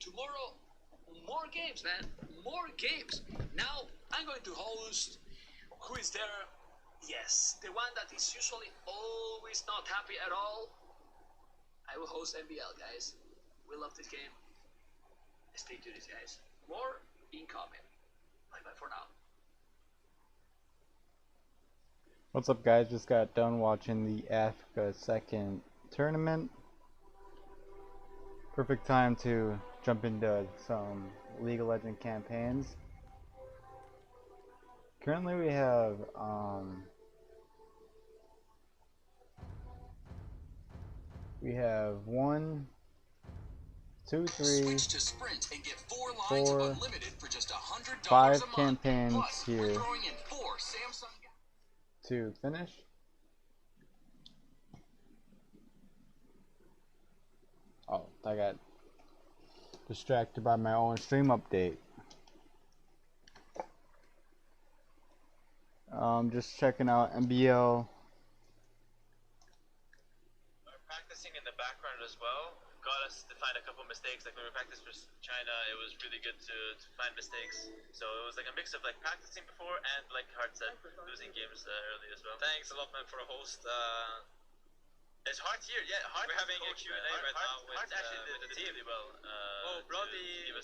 tomorrow, more games, man. More games. Now, I'm going to host. Who is there? Yes, the one that is usually always not happy at all. I will host NBL, guys. We love this game. Stay tuned, guys. More incoming. Bye-bye for now. What's up, guys? Just got done watching the Africa second tournament. Perfect time to jump into some League of Legends campaigns. Currently we have 1, 2, 3, 4, 5 campaigns here to finish. Oh, I got distracted by my own stream update. Just checking out NBL. We're practicing in the background as well. Got us to find a couple mistakes. Like when we practiced for China, it was really good to find mistakes. So it was like a mix of like practicing before and like hard set losing games early as well. Thanks a lot, man, for the host. It's hard here, yeah. Hard. We're having a Q&A right now with the team. Really well.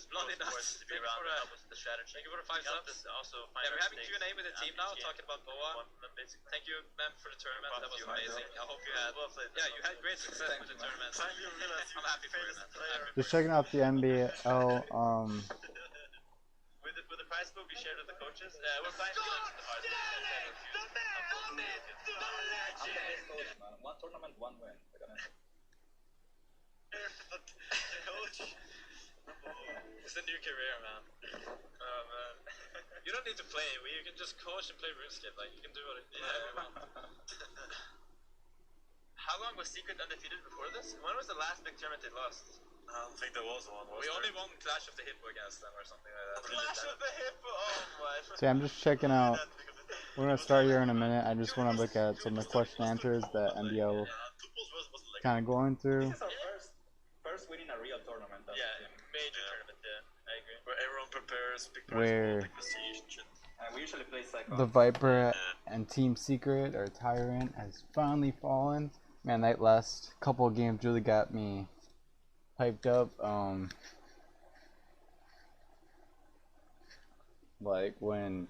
Bloody nuts. To be around and help us with the strategy. Thank you for the 5 subs. Also, yeah, we're having Q&A with the team now, talking about Boa. Thank you, man, for the tournament. That was amazing. I hope you had. Yeah, you had great success with the tournament. I'm happy for you, man. Just checking out the NBL. With the prize book we shared with the coaches, we're planning to get the prize book. One tournament, one win. It's a new career, man. Oh, man. You don't need to play. You can just coach and play RuneScape. Like, you can do whatever you want. How long was Secret undefeated before this? When was the last big tournament they lost? I don't think there was one. We only won Clash of the Hippo against them or something like that. Clash of the Hippo! Oh my. So I'm just checking out. We're gonna start here in a minute. I just want to look at some of the question answers that NBL kind of going through. This is our first win in a real tournament. Yeah, major tournament, yeah. I agree. Where everyone prepares big Where like prestige and shit. We usually play Psycho. the Viper and Team Secret or Tyrant has finally fallen. Man, that last couple of games really got me hyped up. Like when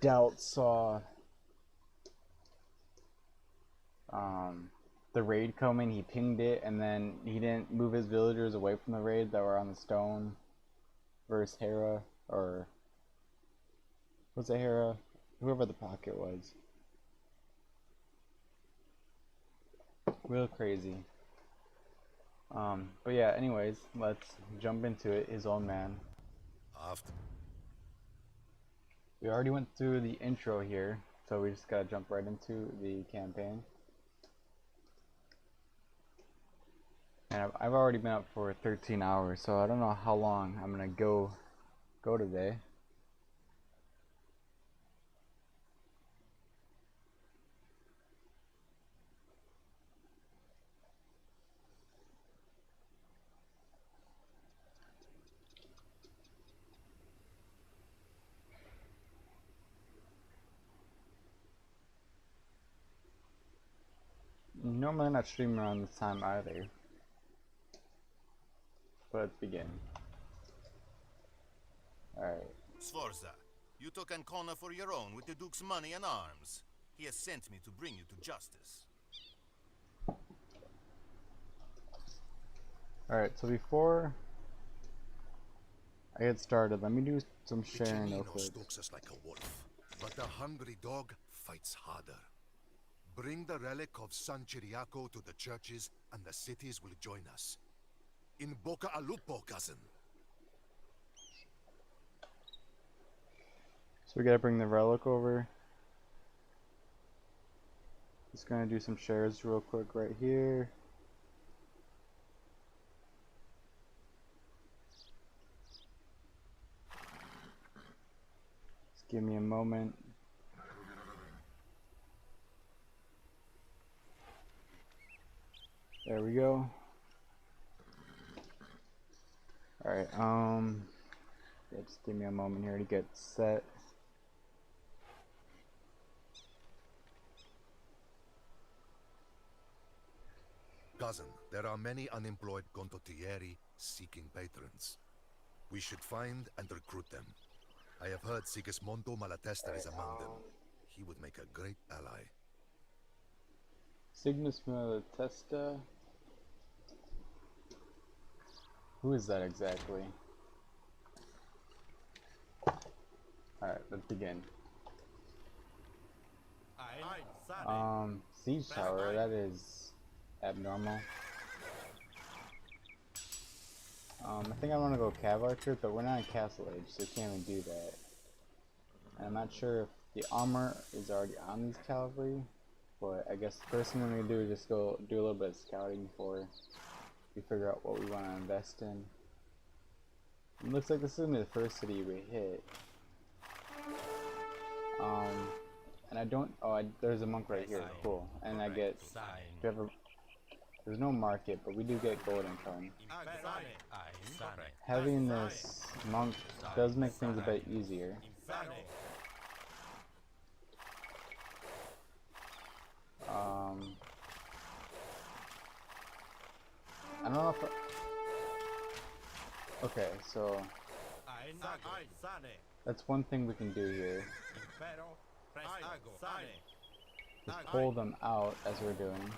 Doubt saw the raid coming, he pinged it, and then he didn't move his villagers away from the raid that were on the stone versus Hera, or was it Hera? Whoever the pocket was. Real crazy. But yeah, anyways, let's jump into it. His own man. We already went through the intro here, so we just gotta jump right into the campaign. And I've already been up for 13 hours, so I don't know how long I'm gonna go today. Normally I'm not streaming around this time either. But let's begin. Alright. Sforza, you took Ancona for your own with the Duke's money and arms. He has sent me to bring you to justice. Alright, so before I get started, let me do some sharing real quick. Stalks us like a wolf, but the hungry dog fights harder. Bring the relic of San Chiriaco to the churches, and the cities will join us. In Boca Alupo, cousin. So we gotta bring the relic over. Just gonna do some shares real quick right here. Just give me a moment. There we go. Alright, yeah, just give me a moment here to get set. Cousin, there are many unemployed condottieri seeking patrons. We should find and recruit them. I have heard Sigismondo Malatesta is among them. He would make a great ally. Sigismondo Malatesta? Who is that exactly? Alright, let's begin. Siege tower, that is abnormal. I think I want to go Cav Archer, but we're not in Castle Age, so we can't even do that. And I'm not sure if the armor is already on these cavalry, but I guess the first thing we're going to do is just go do a little bit of scouting before we figure out what we want to invest in. It looks like this is going to be the first city we hit. And I don't, there's a monk right here, cool. And I get, there's no market, but we do get gold income. Having this monk does make things a bit easier. I don't know if okay, so that's one thing we can do here. Just pull them out as we're doing.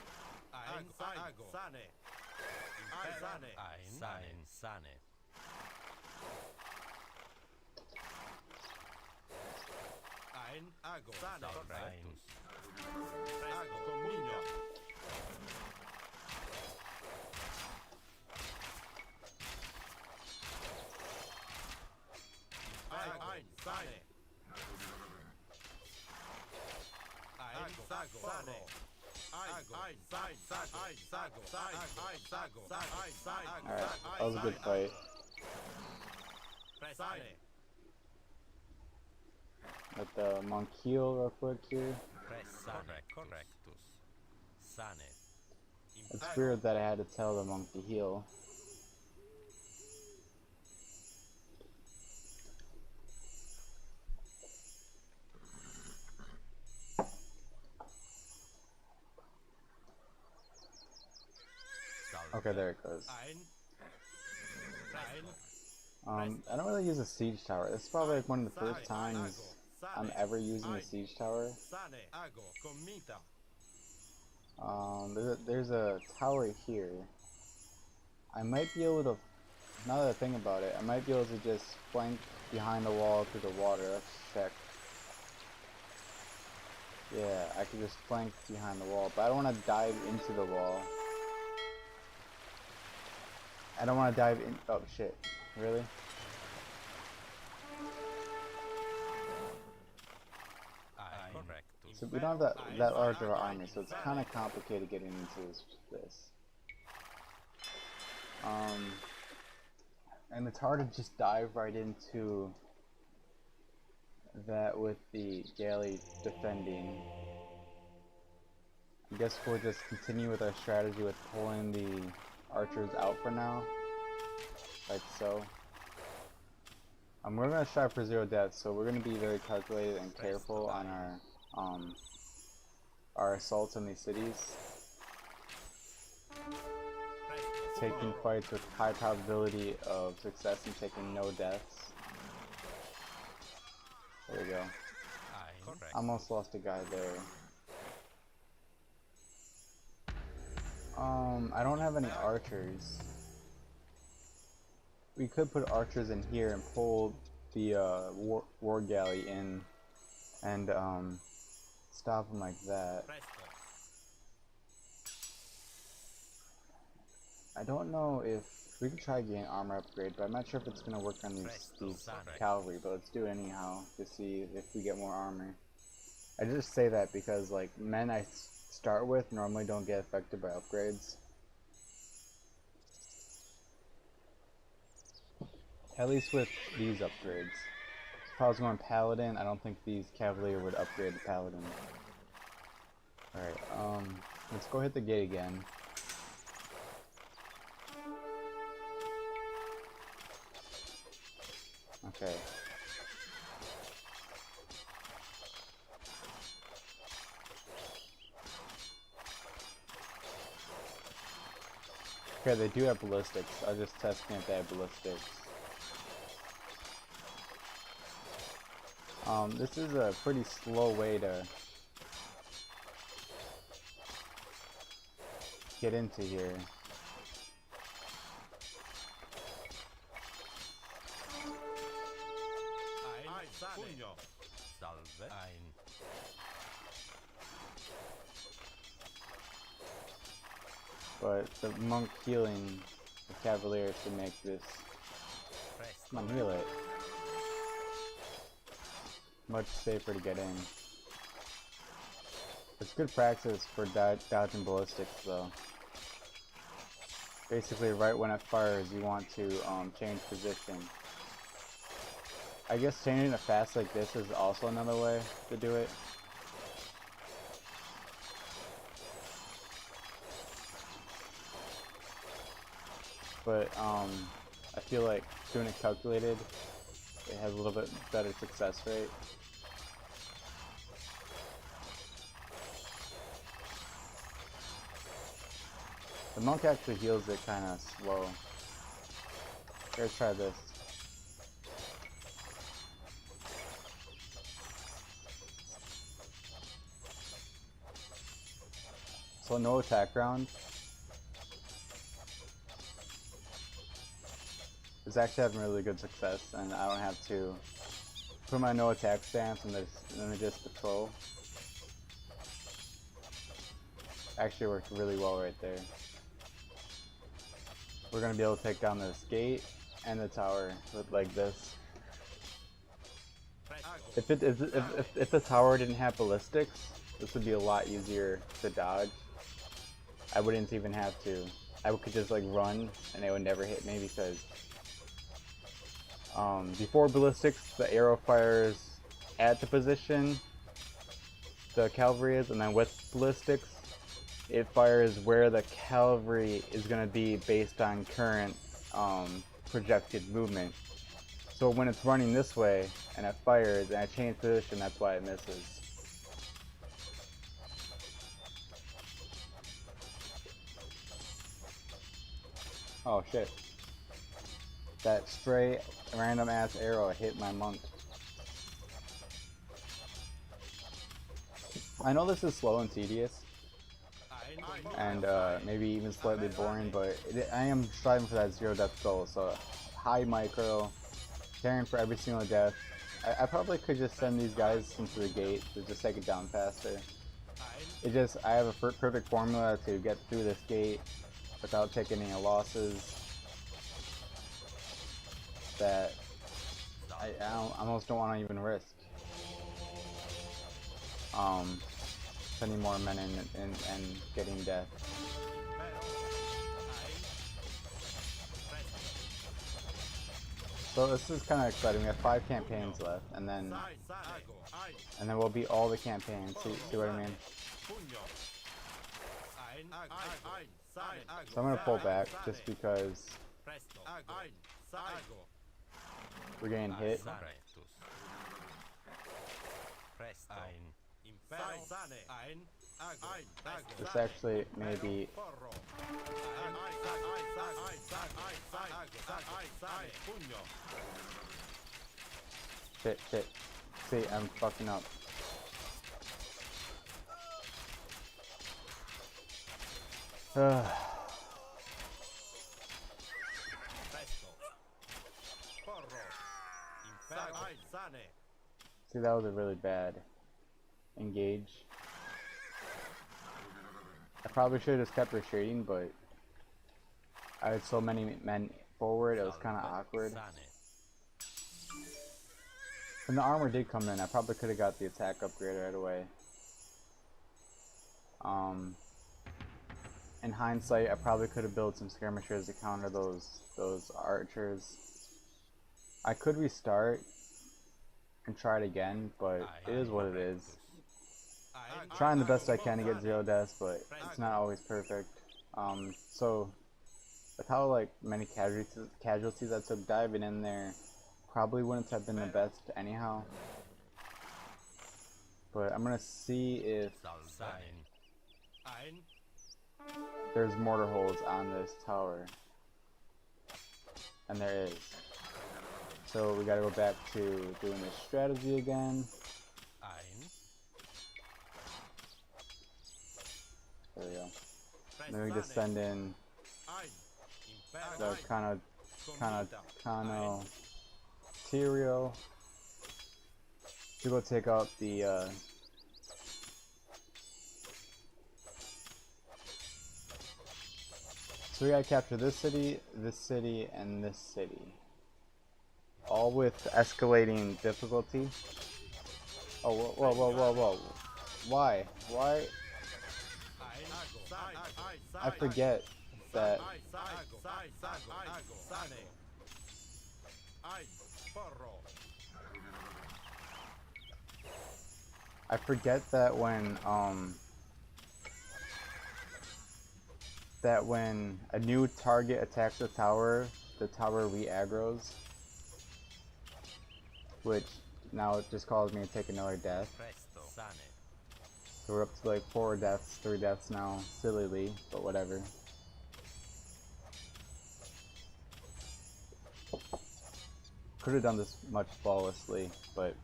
Alright, that was a good fight. Let the monk heal real quick here. It's weird that I had to tell the monk to heal. Okay, there it goes. I don't really use a siege tower. This is probably like one of the first times I'm ever using a siege tower. There's a tower here. I might be able to, now that I think about it, I might be able to just flank behind the wall through the water. Let's check. Yeah, I could just flank behind the wall, but I don't want to dive into the wall. I don't want to dive in. Oh shit. Really? So we don't have that large of an army, so it's kind of complicated getting into this. And it's hard to just dive right into that with the galley defending. I guess we'll just continue with our strategy with pulling the archers out for now, like so. We're gonna strive for 0 deaths, so we're gonna be very calculated and careful on our assaults on these cities. Taking fights with high probability of success and taking no deaths. There we go. Almost lost a guy there. I don't have any archers. We could put archers in here and pull the war galley in and stop them like that. I don't know if we could try getting armor upgrade, but I'm not sure if it's gonna work on these cavalry. But let's do it anyhow to see if we get more armor. I just say that because like men I start with normally don't get affected by upgrades. At least with these upgrades. If I was going Paladin, I don't think these Cavalier would upgrade the Paladin. Alright, let's go hit the gate again. Okay. Okay, they do have ballistics. I was just testing if they have ballistics. This is a pretty slow way to get into here. But the monk healing the cavalier should make this. Come on, heal it. Much safer to get in. It's good practice for dodging ballistics though. Basically, right when it fires, you want to change position. I guess changing it fast like this is also another way to do it. But I feel like doing it calculated, it has a little bit better success rate. The monk actually heals it kind of slow. Let's try this. So no attack round. It's actually having really good success, and I don't have to put my no attack stance and then just patrol. Actually worked really well right there. We're gonna be able to take down this gate and the tower with like this. If the tower didn't have ballistics, this would be a lot easier to dodge. I wouldn't even have to. I could just like run and it would never hit me because before ballistics, the arrow fires at the position the cavalry is, and then with ballistics, it fires where the cavalry is going to be based on current projected movement. So when it's running this way and it fires and I change position, that's why it misses. Oh shit. That stray random ass arrow hit my monk. I know this is slow and tedious, and maybe even slightly boring, but I am striving for that 0 death goal, so high micro, caring for every single death. I probably could just send these guys into the gate to just take it down faster. I have a perfect formula to get through this gate without taking any losses that I almost don't want to even risk. Sending more men in and getting death. So this is kind of exciting. We have 5 campaigns left, and then we'll beat all the campaigns. See what I mean? So I'm gonna pull back just because we're getting hit. This actually may be... Shit. See, I'm fucking up. See, that was a really bad engage. I probably should have just kept retreating, but I had so many men forward, it was kind of awkward. When the armor did come in, I probably could have got the attack upgrade right away. In hindsight, I probably could have built some skirmishers to counter those archers. I could restart and try it again, but it is what it is. Trying the best I can to get 0 deaths, but it's not always perfect. So with how like many casualties I took diving in there, probably wouldn't have been the best anyhow. But I'm gonna see if there's mortar holes on this tower. And there is. So we gotta go back to doing this strategy again. There we go. And then we just send in the Tyrio to go take out the so we gotta capture this city, and this city. All with escalating difficulty. Oh, whoa. Why? I forget that when a new target attacks the tower re-aggroes, which now it just caused me to take another death. So we're up to like 4 deaths, 3 deaths now, sillily, but whatever. Could have done this much flawlessly, but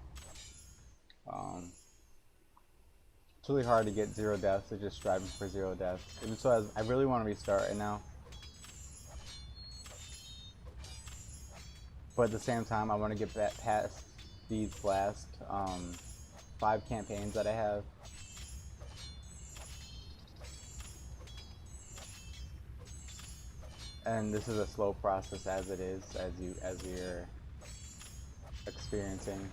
it's really hard to get 0 deaths, so just striving for 0 deaths. Even so, I really want to restart right now. But at the same time, I want to get past these last 5 campaigns that I have. And this is a slow process as it is, as you're experiencing.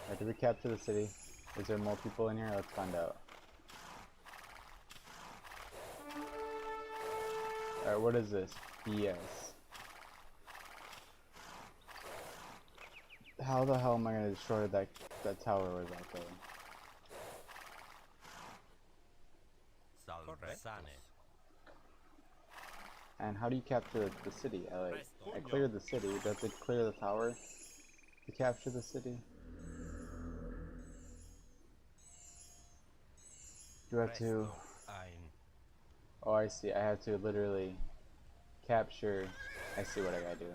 Alright, did we capture the city? Is there more people in here? Let's find out. Alright, what is this? BS. How the hell am I gonna destroy that tower? Where's that going? And how do you capture the city? I cleared the city. Do I have to clear the tower to capture the city? Do I have to... Oh, I see. I have to literally capture... I see what I gotta do.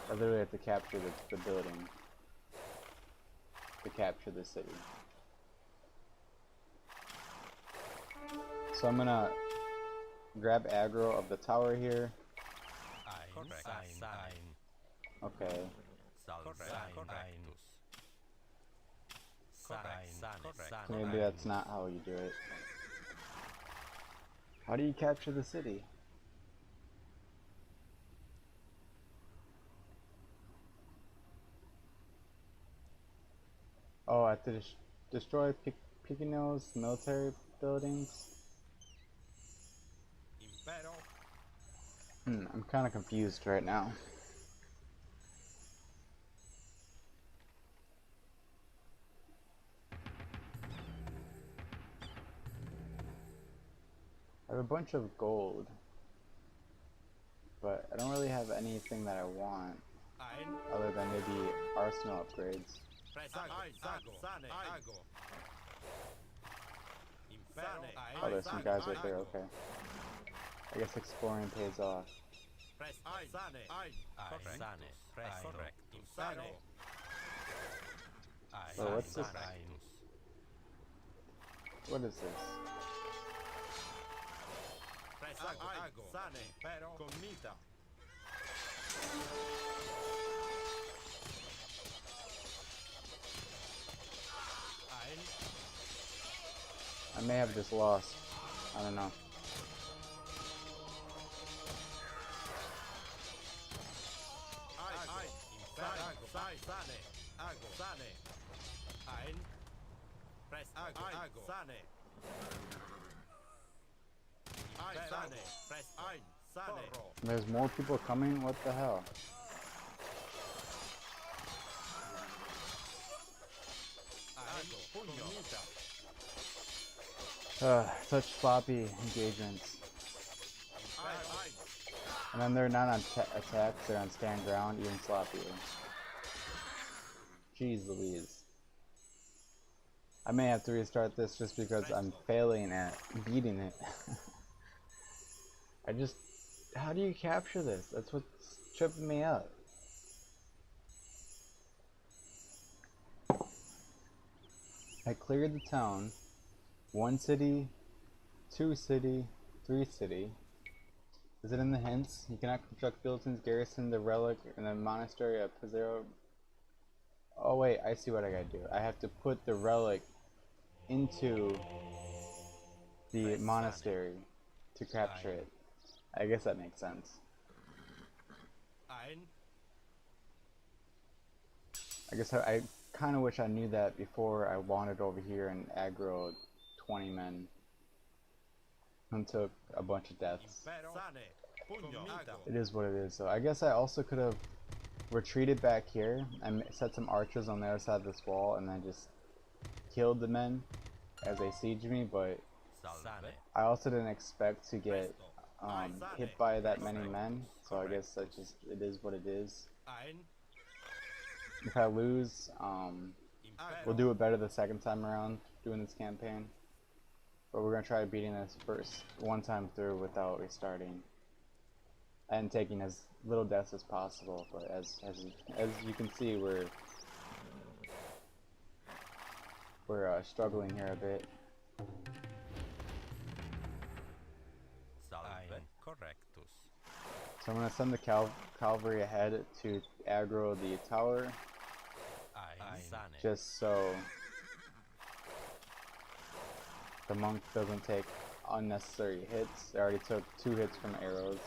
I literally have to capture the building to capture the city. So I'm gonna grab aggro of the tower here. Okay. Maybe that's not how you do it. How do you capture the city? Oh, I have to destroy Picano's military buildings? I'm kind of confused right now. I have a bunch of gold, but I don't really have anything that I want, other than maybe arsenal upgrades. Oh, there's some guys right there, okay. I guess exploring pays off. So what's this? What is this? I may have just lost. I don't know. There's more people coming? What the hell? Such sloppy engagements. And then they're not on attacks, they're on stand ground, even sloppier. Jeez Louise. I may have to restart this just because I'm failing at beating it. I just... How do you capture this? That's what's tripping me up. I cleared the town. 1 city, 2 city, 3 city. Is it in the hints? You cannot construct buildings, garrison, the relic, and the monastery at Pizarro. Oh wait, I see what I gotta do. I have to put the relic into the monastery to capture it. I guess that makes sense. I guess I kind of wish I knew that before I wandered over here and aggroed 20 men and took a bunch of deaths. It is what it is. So I guess I also could have retreated back here and set some archers on the other side of this wall and then just killed the men as they siege me, but I also didn't expect to get hit by that many men, so I guess that just, it is what it is. If I lose, we'll do it better the second time around doing this campaign. But we're gonna try beating this first one time through without restarting and taking as little deaths as possible. But as you can see, we're struggling here a bit. So I'm gonna send the cavalry ahead to aggro the tower, just so the monk doesn't take unnecessary hits. They already took 2 hits from arrows.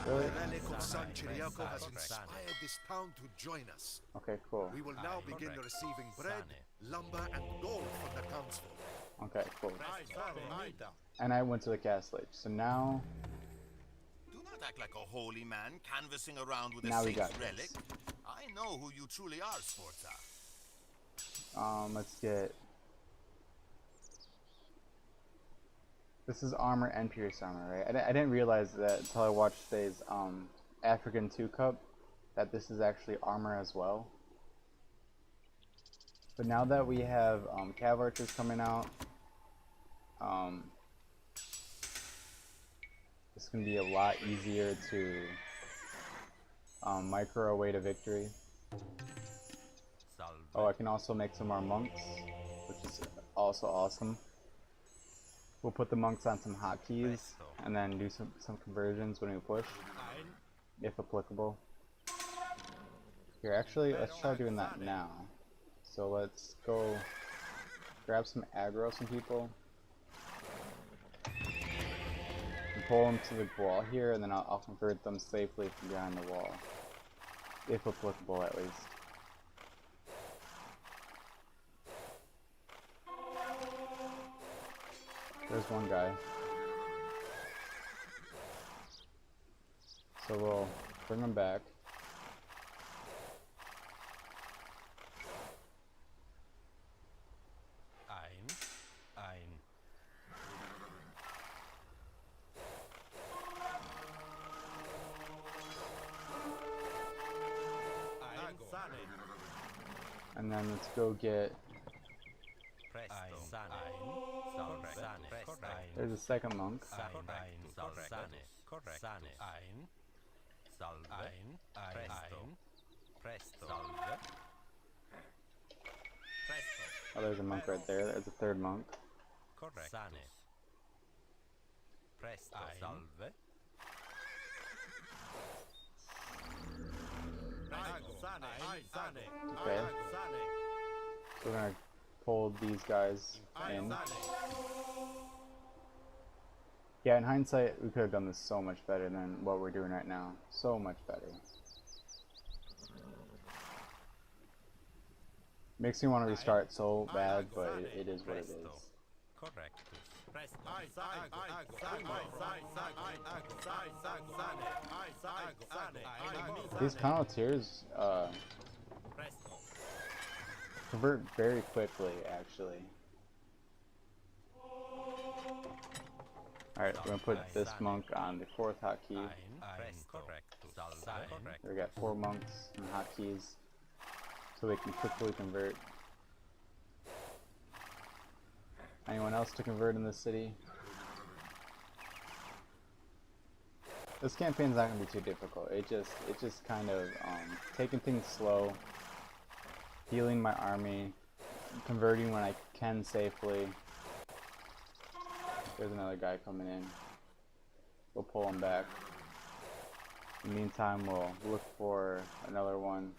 Really? The relic of San Chiriaco has inspired this town to join us. Okay, cool. We will now begin receiving bread, lumber, and gold from the townsfolk. Okay, cool. And I went to the castle age, so now... Do not act like a holy man canvassing around with a Now we saint's got relic. this. I know who you truly are, Sforza. Let's get... This is armor and pierce armor, right? I didn't realize that until I watched today's African 2 Cup, that this is actually armor as well. But now that we have cav archers coming out, it's going to be a lot easier to micro our way to victory. Oh, I can also make some more monks, which is also awesome. We'll put the monks on some hotkeys and then do some conversions when we push, if applicable. Here, actually, let's try doing that now. So let's go grab some aggro, some people, and pull them to the wall here, and then I'll convert them safely from behind the wall, if applicable at least. There's one guy. So we'll bring him back. And then let's go get... There's a second monk. Oh, there's a monk right there. There's a third monk. Okay. So we're gonna pull these guys in. Yeah, in hindsight, we could have done this so much better than what we're doing right now. So much better. Makes me want to restart so bad, but it is what it is. These Conoteers convert very quickly, actually. Alright, we're gonna put this monk on the 4th hotkey. We got 4 monks and hotkeys, so they can quickly convert. Anyone else to convert in this city? This campaign's not gonna be too difficult. It's just kind of taking things slow, healing my army, converting when I can safely. There's another guy coming in. We'll pull him back. In the meantime, we'll look for another one.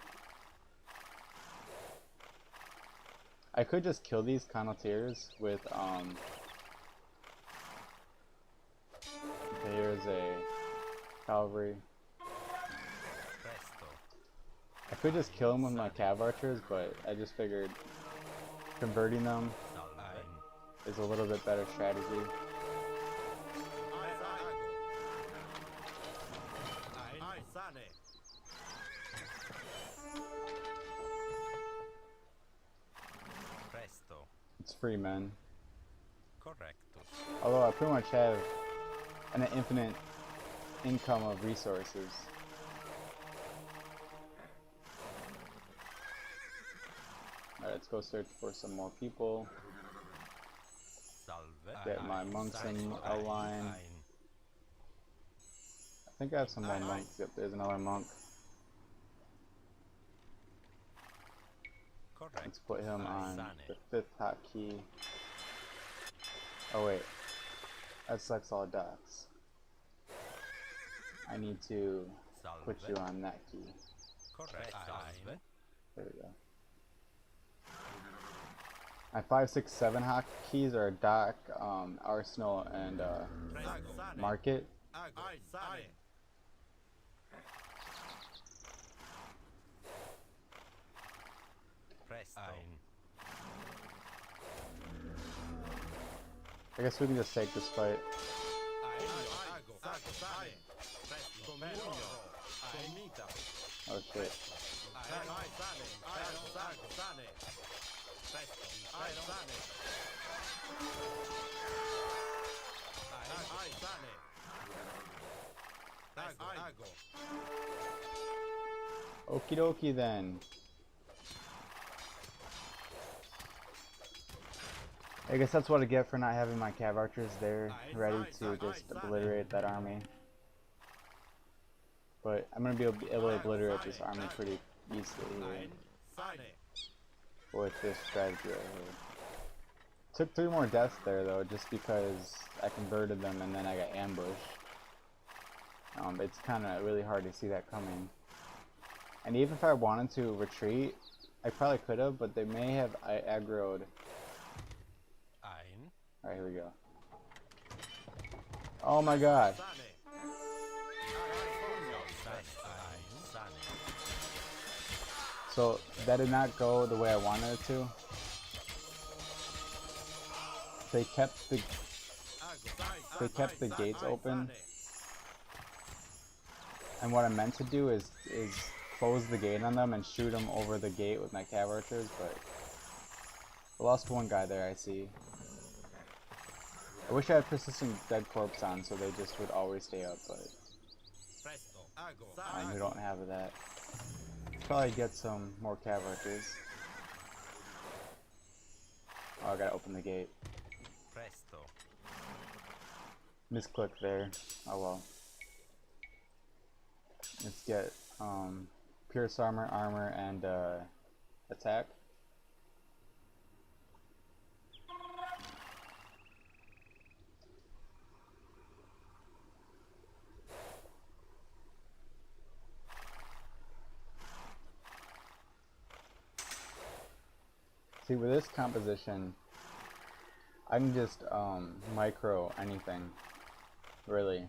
I could just kill these Connotiers with here's a cavalry. I could just kill them with my cav archers, but I just figured converting them is a little bit better strategy. It's free men. Although I pretty much have an infinite income of resources. Alright, let's go search for some more people. Get my monks in a line. I think I have some more monks. Yep, there's another monk. Let's put him on the 5th hotkey. Oh wait, that selects all dots. I need to put you on that key. There we go. My 5, 6, 7 hotkeys are dock, arsenal, and market. I guess we can just take this fight. Oh shit. Okie dokie then. I guess that's what I get for not having my cav archers there ready to just obliterate that army. But I'm gonna be able to obliterate this army pretty easily here with this strategy right here. Took 3 more deaths there though, just because I converted them and then I got ambushed. It's kind of really hard to see that coming. And even if I wanted to retreat, I probably could have, but they may have aggroed. Alright, here we go. Oh my god. So that did not go the way I wanted it to. They kept the gates open. And what I meant to do is close the gate on them and shoot them over the gate with my cav archers, but I lost 1 guy there, I see. I wish I had persistent dead corpse on so they just would always stay up, but we don't have that. Probably get some more cav archers. Oh, I gotta open the gate. Misclick there. Oh well. Let's get Pierce armor, and attack. See, with this composition, I can just micro anything, really.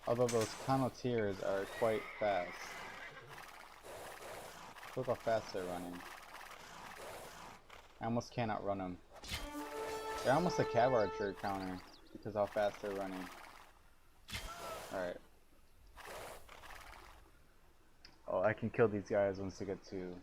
Although those Connotiers are quite fast. Look how fast they're running. I almost cannot run them. They're almost a cav archer counter because how fast they're running. Alright. Oh, I can kill these guys once they get to...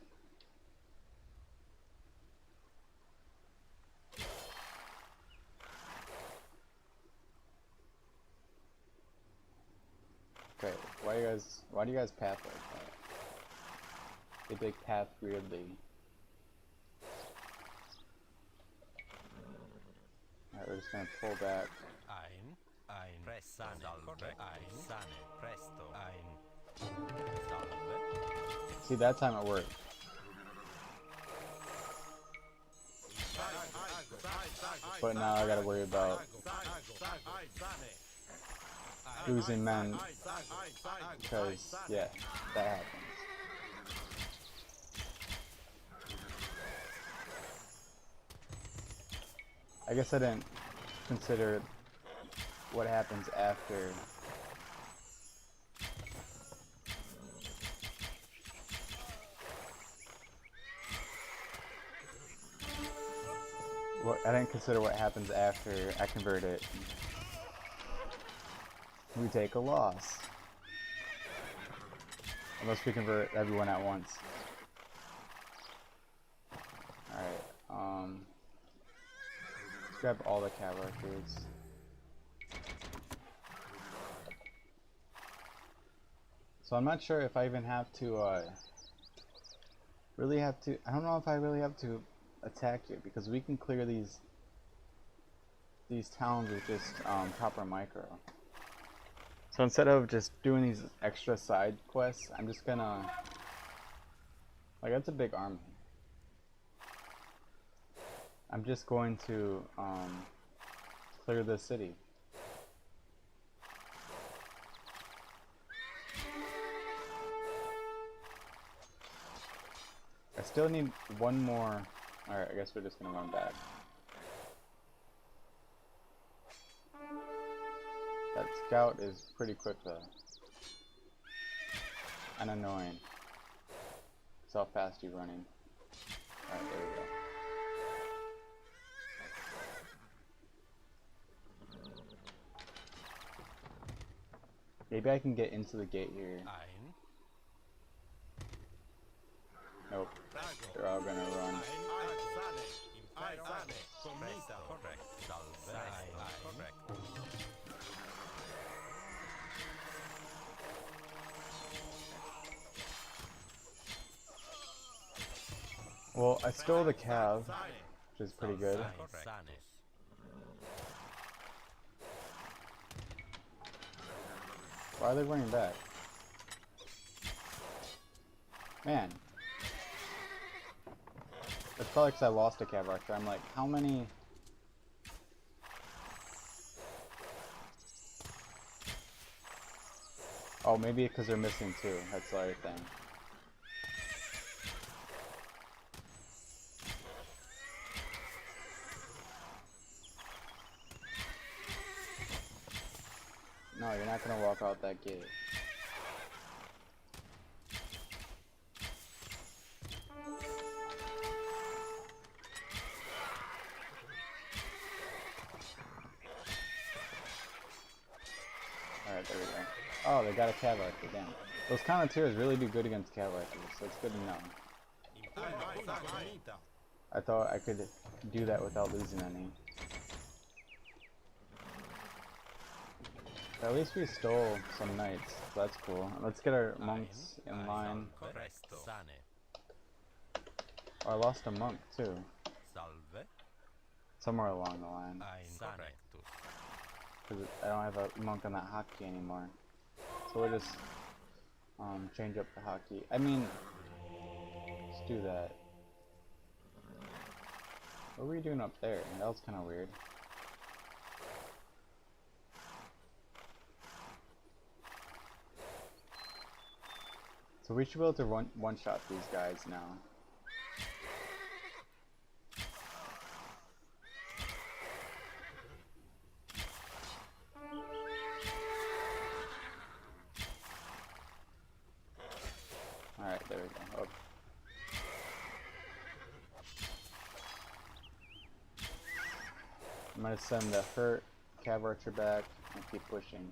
Okay, why do you guys path like that? They big path weirdly. Alright, we're just gonna pull back. Ein, sane, ein, sane, presto, ein, salve. See, that time it worked. But now I gotta worry about losing men because, yeah, that happens. I guess I didn't consider what happens after. I didn't consider what happens after I convert it. We take a loss. Unless we convert everyone at once. Alright, let's grab all the cav archers. So I'm not sure if I even have to, I don't know if I really have to attack it, because we can clear these towns with just proper micro. So instead of just doing these extra side quests, I'm just gonna, like, that's a big army. I'm just going to clear the city. I still need one more. Alright, I guess we're just gonna run back. That scout is pretty quick though. And annoying. So how fast you running. Alright, there we go. Maybe I can get into the gate here. Ein, Nope. They're all gonna run. presto, correct, salve, ein, correct. Well, I stole the cav, which is pretty good. Sane. Why are they running back? Man. It's probably because I lost a cav archer. I'm like, how many... Oh, maybe because they're missing two. That's the other thing. No, you're not gonna walk out that gate. Alright, there we go. Oh, they got a cav archer, damn. Those counter-tiers really do good against cav archers, so it's good to know. I thought I could do that without losing any. At least we stole some knights, so that's cool. Let's get our monks in line. Presto, sane, Oh, I lost a monk too, salve, somewhere along the line. ein, correctus. Because I don't have a monk on that hockey anymore. So we'll just change up the hockey. I mean, let's do that. What were you doing up there? That was kind of weird. So we should be able to one-shot these guys now. Alright, there we go. Oh, I'm gonna send the hurt Cav Archer back and keep pushing.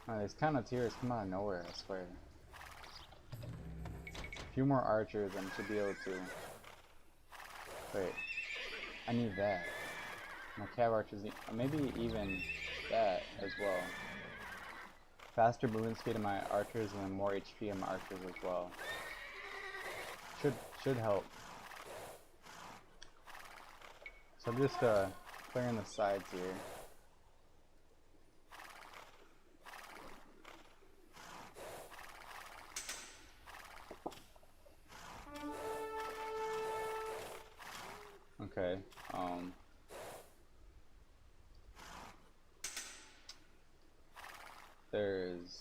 Oh, these Condottiers come out of nowhere, I swear. A few more archers and I should be able to... Wait, I need that. My Cav Archers need... maybe even that as well. Faster movement speed of my archers and then more HP of my archers as well. Should help. So I'm just clearing the sides here. Okay. There's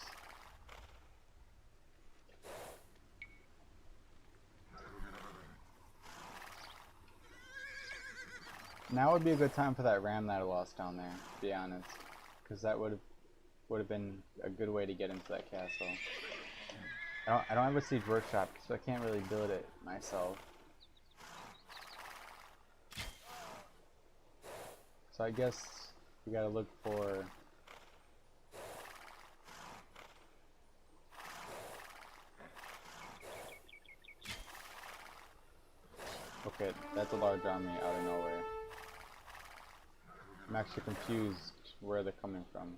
now would be a good time for that ram that I lost down there, to be honest, because that would have been a good way to get into that castle. I don't have a siege workshop, so I can't really build it myself. So I guess we gotta look for... Okay, that's a large army out of nowhere. I'm actually confused where they're coming from.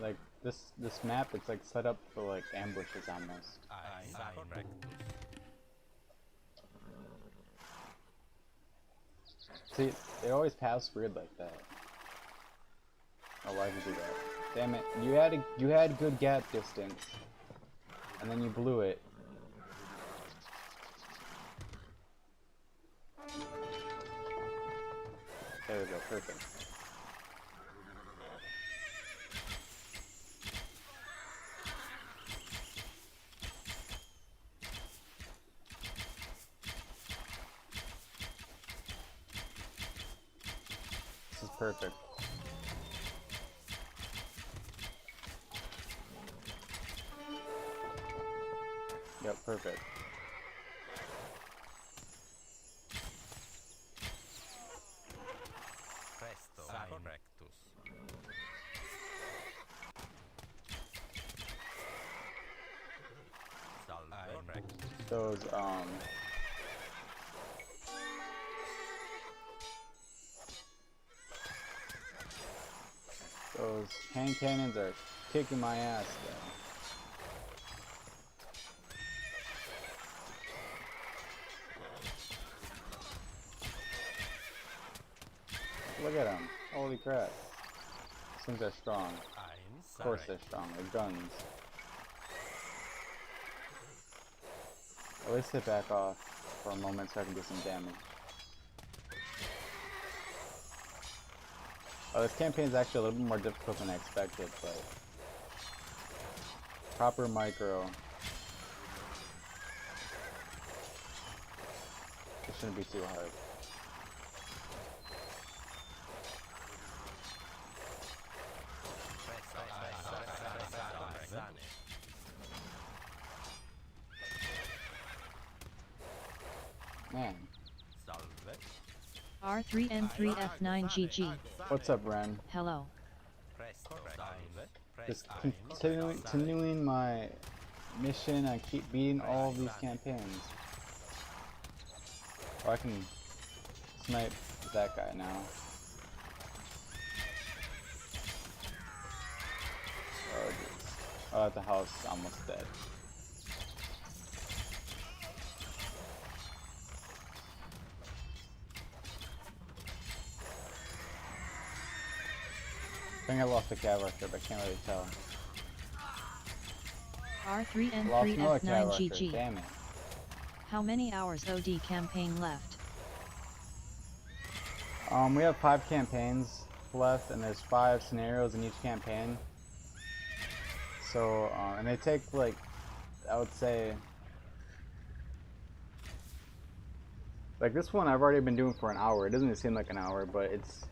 Like this map, it's like set up for like ambushes almost. Correct. See, they always pass weird like that. Oh, why'd you do that? Damn it! You had good gap distance, and then you blew it. There we go, perfect. This is perfect. Yep, perfect. Presto. Correctus. Salve. Correctus. Those hand cannons are kicking my ass though. Look at them. Holy crap. These things are strong. Of course they're strong. They're guns. At least they back off for a moment so I can do some damage. Oh, this campaign is actually a little bit more difficult than I expected, but proper micro. It shouldn't be too hard. Man. R3M3F9GG. What's up, Ren? Hello. Just continuing my mission and keep beating all of these campaigns. Oh, I can snipe that guy now. Oh, geez. Oh, the house is almost dead. I think I lost the Cav Archer, but I can't really tell. Lost another Cav Archer, R3M3F9GG. damn it. How many hours OD campaign left? We have 5 campaigns left, and there's 5 scenarios in each campaign. So, and they take like, I would say, Like this one I've already been doing for an hour. It doesn't even seem like an hour, but it's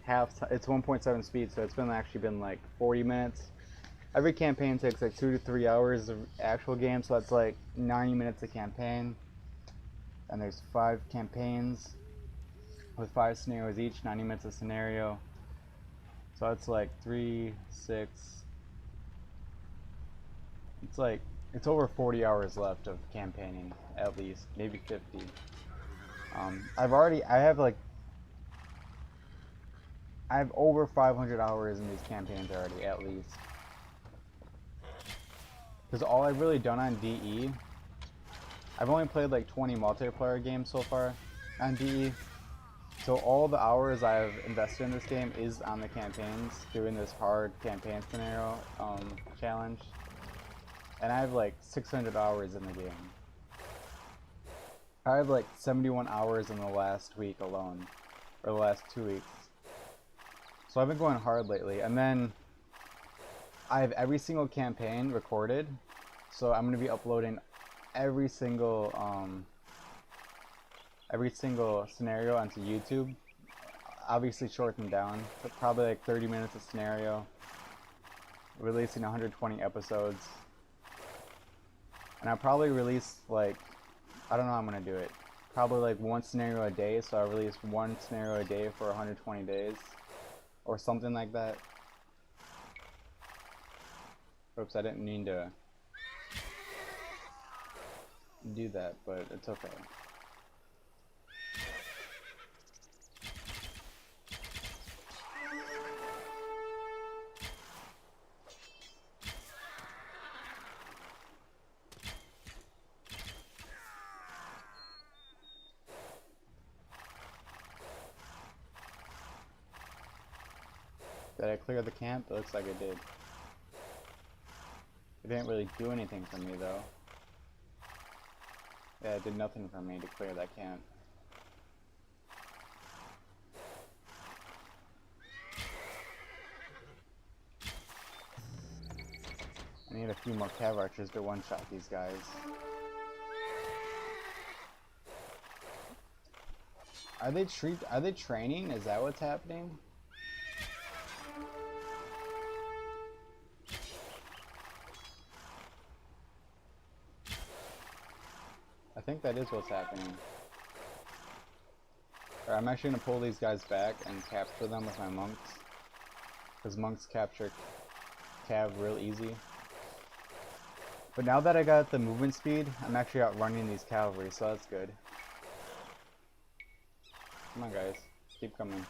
it's 1.7 speed, so it's been actually been like 40 minutes. Every campaign takes like 2 to 3 hours of actual game, so that's like 90 minutes a campaign. And there's 5 campaigns with 5 scenarios each, 90 minutes a scenario. So it's like 3, 6. It's like it's over 40 hours left of campaigning, at least, maybe 50. I have over 500 hours in these campaigns already, at least. Because all I've really done on DE, I've only played like 20 multiplayer games so far on DE. So all the hours I've invested in this game is on the campaigns, doing this hard campaign scenario challenge. And I have like 600 hours in the game. I have like 71 hours in the last week alone, or the last 2 weeks. So I've been going hard lately, and then I have every single campaign recorded, so I'm going to be uploading every single scenario onto YouTube, obviously shortened down, but probably like 30 minutes a scenario, releasing 120 episodes. And I'll probably release like, I don't know how I'm going to do it, probably like 1 scenario a day, so I'll release 1 scenario a day for 120 days, or something like that. Oops, I didn't mean to do that, but it's okay. Did I clear the camp? It looks like I did. It didn't really do anything for me though. Yeah, it did nothing for me to clear that camp. I need a few more cav archers to one-shot these guys. Are they training? Is that what's happening? I think that is what's happening. Alright, I'm actually going to pull these guys back and capture them with my monks. Because monks capture cav real easy. But now that I got the movement speed, I'm actually outrunning these cavalry, so that's good. Come on guys, keep coming.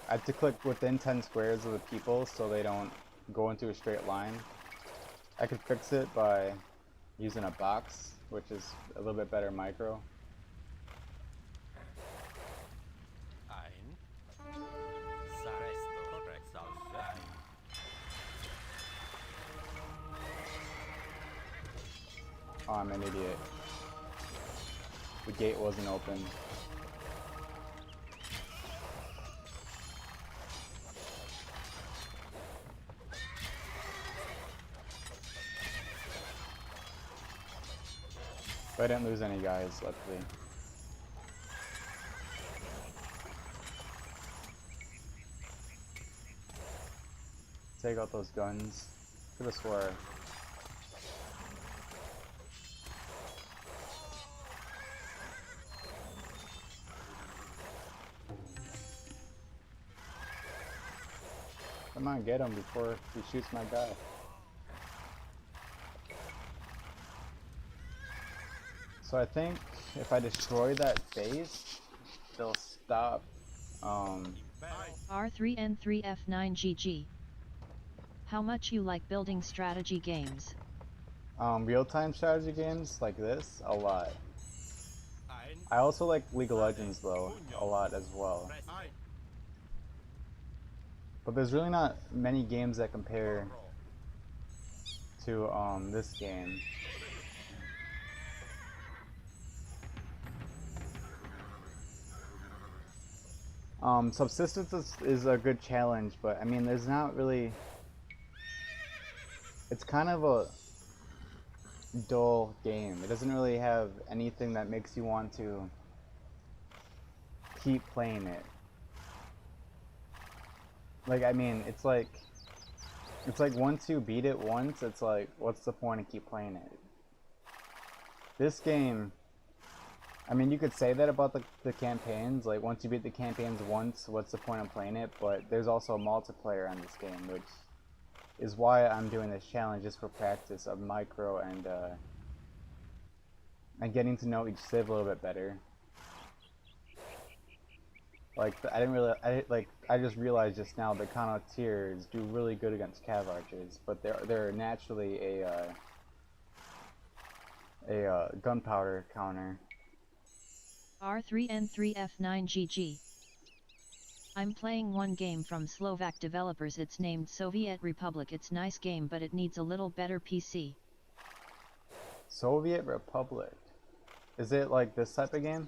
I have to click within 10 squares of the people so they don't go into a straight line. I could fix it by using a box, which is a little bit better micro. Oh, I'm an idiot. The gate wasn't open. But I didn't lose any guys, luckily. Take out those guns. Could have swore. Come on, get him before he shoots my guy. So I think if I destroy that base, they'll stop. R3N3F9GG. How much you like building strategy games? Real-time strategy games like this, a lot. I also like League of Legends though, a lot as well. But there's really not many games that compare to this game. Subsistence is a good challenge, but I mean there's not really, it's kind of a, dull game. It doesn't really have anything that makes you want to keep playing it. Like, I mean, it's like once you beat it once, it's like, what's the point of keep playing it? This game, I mean, you could say that about the campaigns, like once you beat the campaigns once, what's the point of playing it? But there's also a multiplayer on this game, which is why I'm doing this challenge, just for practice of micro and getting to know each civ a little bit better. Like, I just realized just now that Conoteers do really good against Cav Archers, but they're naturally a gunpowder counter. R3N3F9GG. I'm playing one game from Slovak developers. It's named Soviet Republic. It's nice game, but it needs a little better PC. Soviet Republic. Is it like this type of game?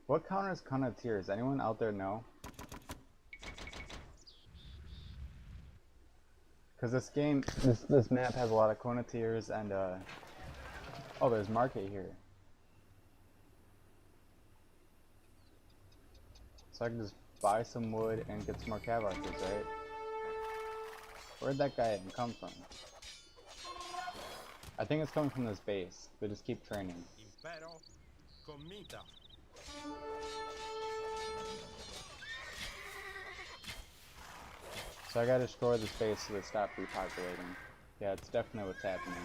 What counters Conoteers? Anyone out there know? Because this game, this map has a lot of Conoteers and oh, there's market here. So I can just buy some wood and get some more Cav Archers, right? Where'd that guy even come from? I think it's coming from this base. They just keep training. Impero Comita. So I gotta destroy this base so they stop repopulating. Yeah, it's definitely what's happening.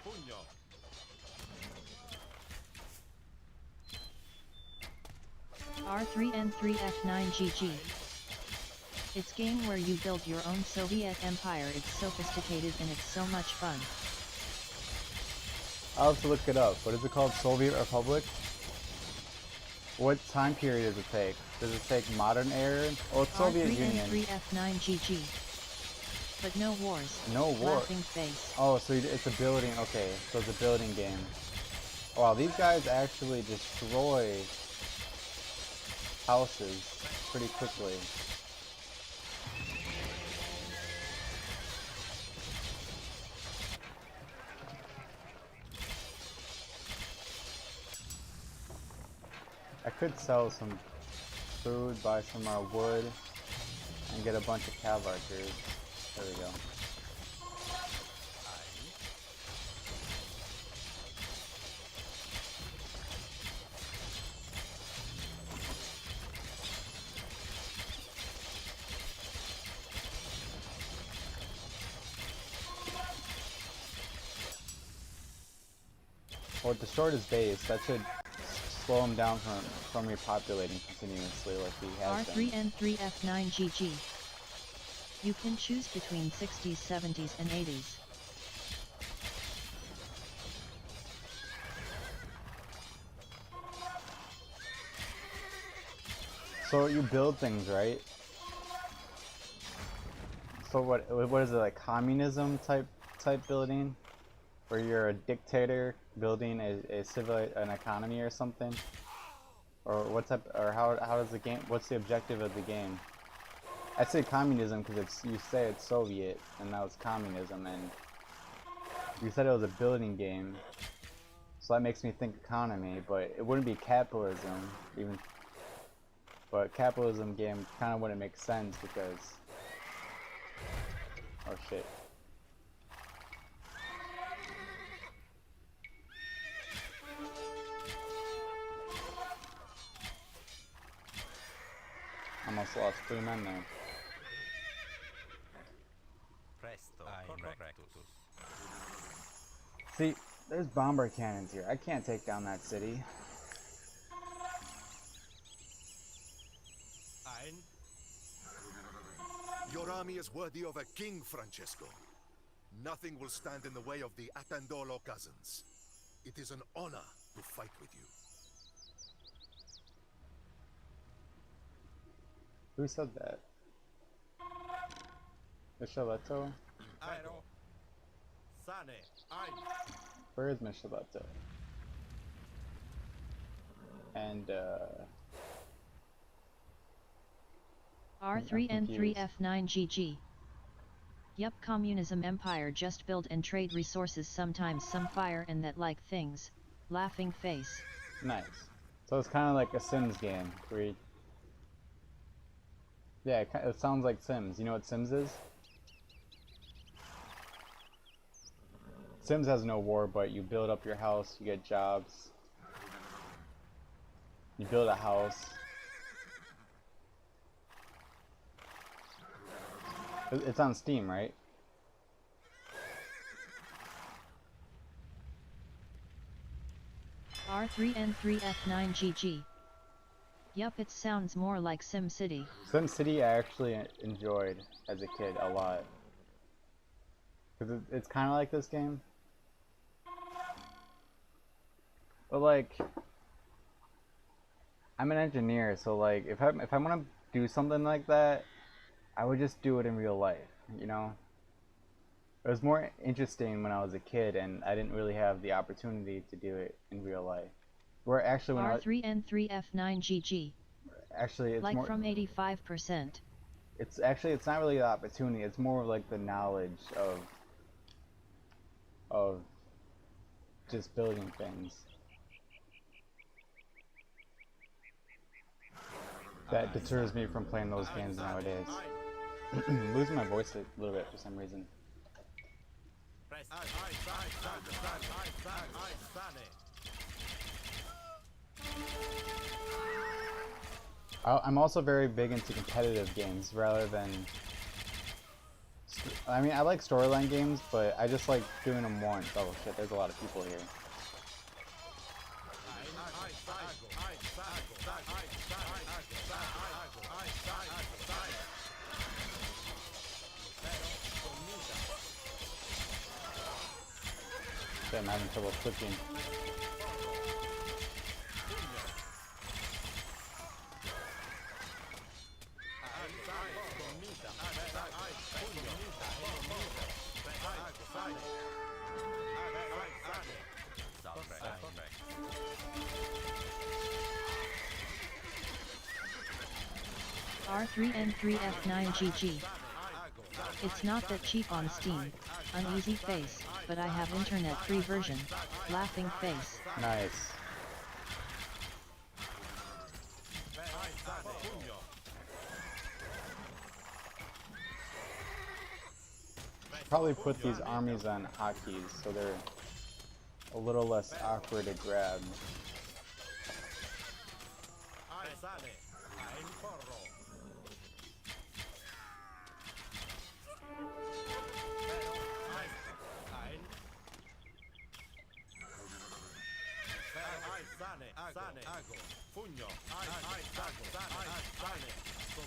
Pugno. R3N3F9GG. It's game where you build your own Soviet empire. It's sophisticated and it's so much fun. I'll have to look it up. What is it called? Soviet Republic? What time period does it take? Does it take modern era? Oh, it's Soviet Union. R3N3F9GG. But no wars. No war. Laughing face. Oh, so it's a building. Okay, so it's a building game. Wow, these guys actually destroy houses pretty quickly. I could sell some food, buy some more wood, and get a bunch of Cav Archers. There we go. Well, it destroyed his base. That should slow him down from repopulating continuously like he has been. R3N3F9GG. You can choose between 60s, 70s, and 80s. So you build things, right? So what is it, like communism type building? Where you're a dictator building an economy or something? Or what type, or how does the game, what's the objective of the game? I say communism because you say it's Soviet and now it's communism, and you said it was a building game. So that makes me think economy, but it wouldn't be capitalism even. But capitalism game kind of wouldn't make sense because, oh shit. Almost lost 3 men there. Presto correctus. See, there's bomber cannons here. I can't take down that city. Ein. Your army is worthy of a king, Francesco. Nothing will stand in the way of the Attendolo cousins. It is an honor to fight with you. Who said that? Micheletto? Impero Where is Mishalata? And R3N3F9GG. Yup, communism empire just build and trade resources, sometimes some fire and that like things. Laughing face. nice. So it's kind of like a Sims game where you, yeah, it sounds like Sims. You know what Sims is? Sims has no war, but you build up your house, you get jobs. You build a house. It's on Steam, right? R3N3F9GG. Yup, it sounds more like SimCity. SimCity I actually enjoyed as a kid a lot. Because it's kind of like this game. But like, I'm an engineer, so like, if I want to do something like that, I would just do it in real life, you know? It was more interesting when I was a kid, and I didn't really have the opportunity to do it in real life. Where actually, when R3N3F9GG. actually, it's like more from 85%. It's actually, it's not really the opportunity. It's more like the knowledge of just building things that deters me from playing those games nowadays. Losing my voice a little bit for some reason. I'm also very big into competitive games rather than... I mean, I like storyline games, but I just like doing them once. Oh shit, there's a lot of people here. Shit, I'm having trouble clicking. R3N3F9GG. It's not that cheap on Steam, uneasy face, but I have internet free version, laughing face. Nice. Probably put these armies on hotkeys so they're a little less awkward to grab.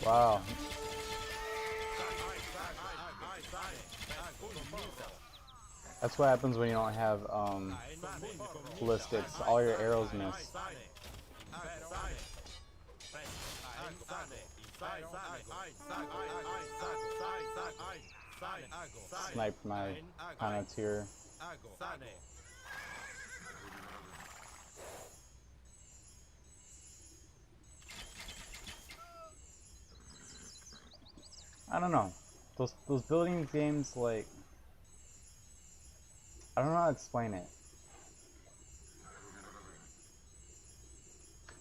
Wow. That's what happens when you don't have ballistics. All your arrows miss. Sniped my Conotier. I don't know. Those building games, like, I don't know how to explain it.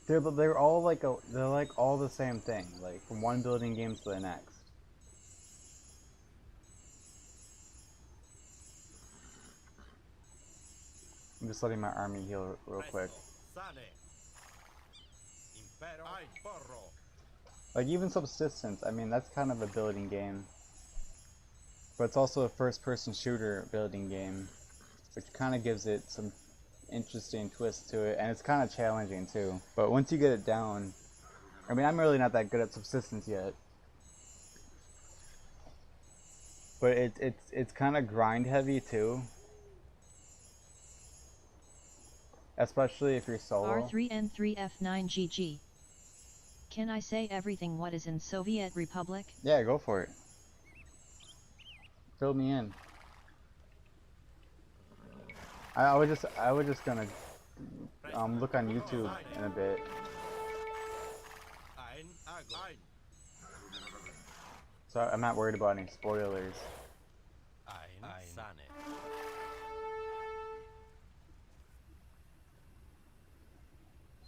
They're all like they're like all the same thing, like from one building game to the next. I'm just letting my army heal real quick. Like even Subsistence, I mean that's kind of a building game, but it's also a first-person shooter building game, which kind of gives it some interesting twist to it, and it's kind of challenging too. But once you get it down, I mean I'm really not that good at Subsistence yet, but it's kind of grind heavy too, especially if you're solo. R3N3F9GG. Can I say everything what is in Soviet Republic? Yeah, go for it. Fill me in. I was just gonna look on YouTube in a bit. Ein Ago. Ein. So I'm not worried about any spoilers. Ein Sane.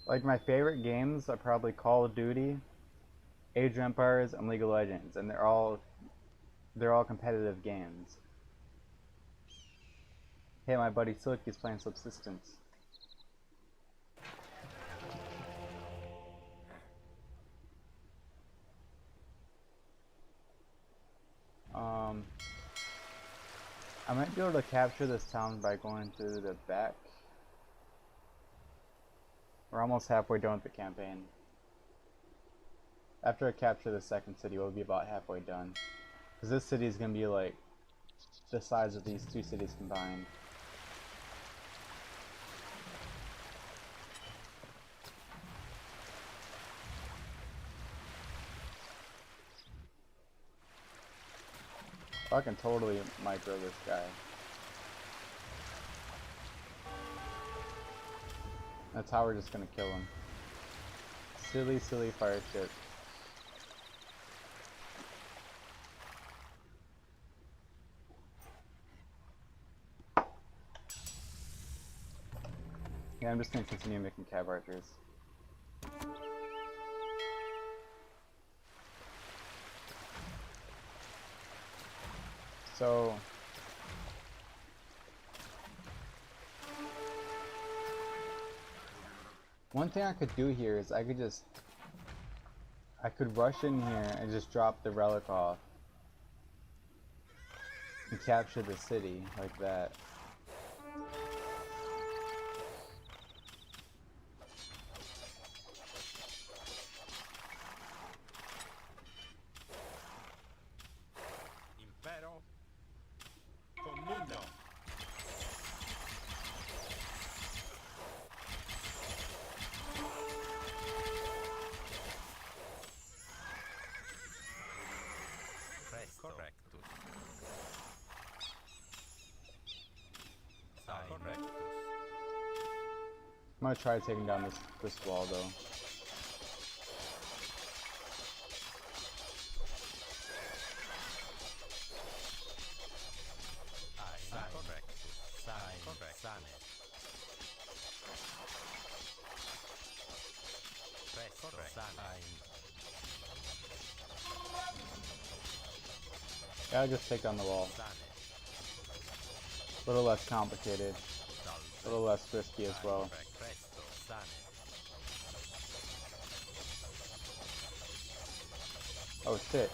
Like my favorite games are probably Call of Duty, Age of Empires, and League of Legends, and they're all competitive games. Hey, my buddy Silk is playing Subsistence. I might be able to capture this town by going through the back. We're almost halfway done with the campaign. After I capture the second city, we'll be about halfway done. Because this city is going to be like the size of these two cities combined. I can totally micro this guy. That's how we're just gonna kill him. Silly, silly fire ship. Yeah, I'm just gonna continue making cab archers. So one thing I could do here is I could rush in here and just drop the relic off and capture the city like that. Impero. Communo. Correctus. Correctus. I'm gonna try taking down this wall though. Correctus. Sane. Presto. Sane. Yeah, I'll just take down the wall. A little less complicated. A little less risky as well. Presto. Sane. Oh shit.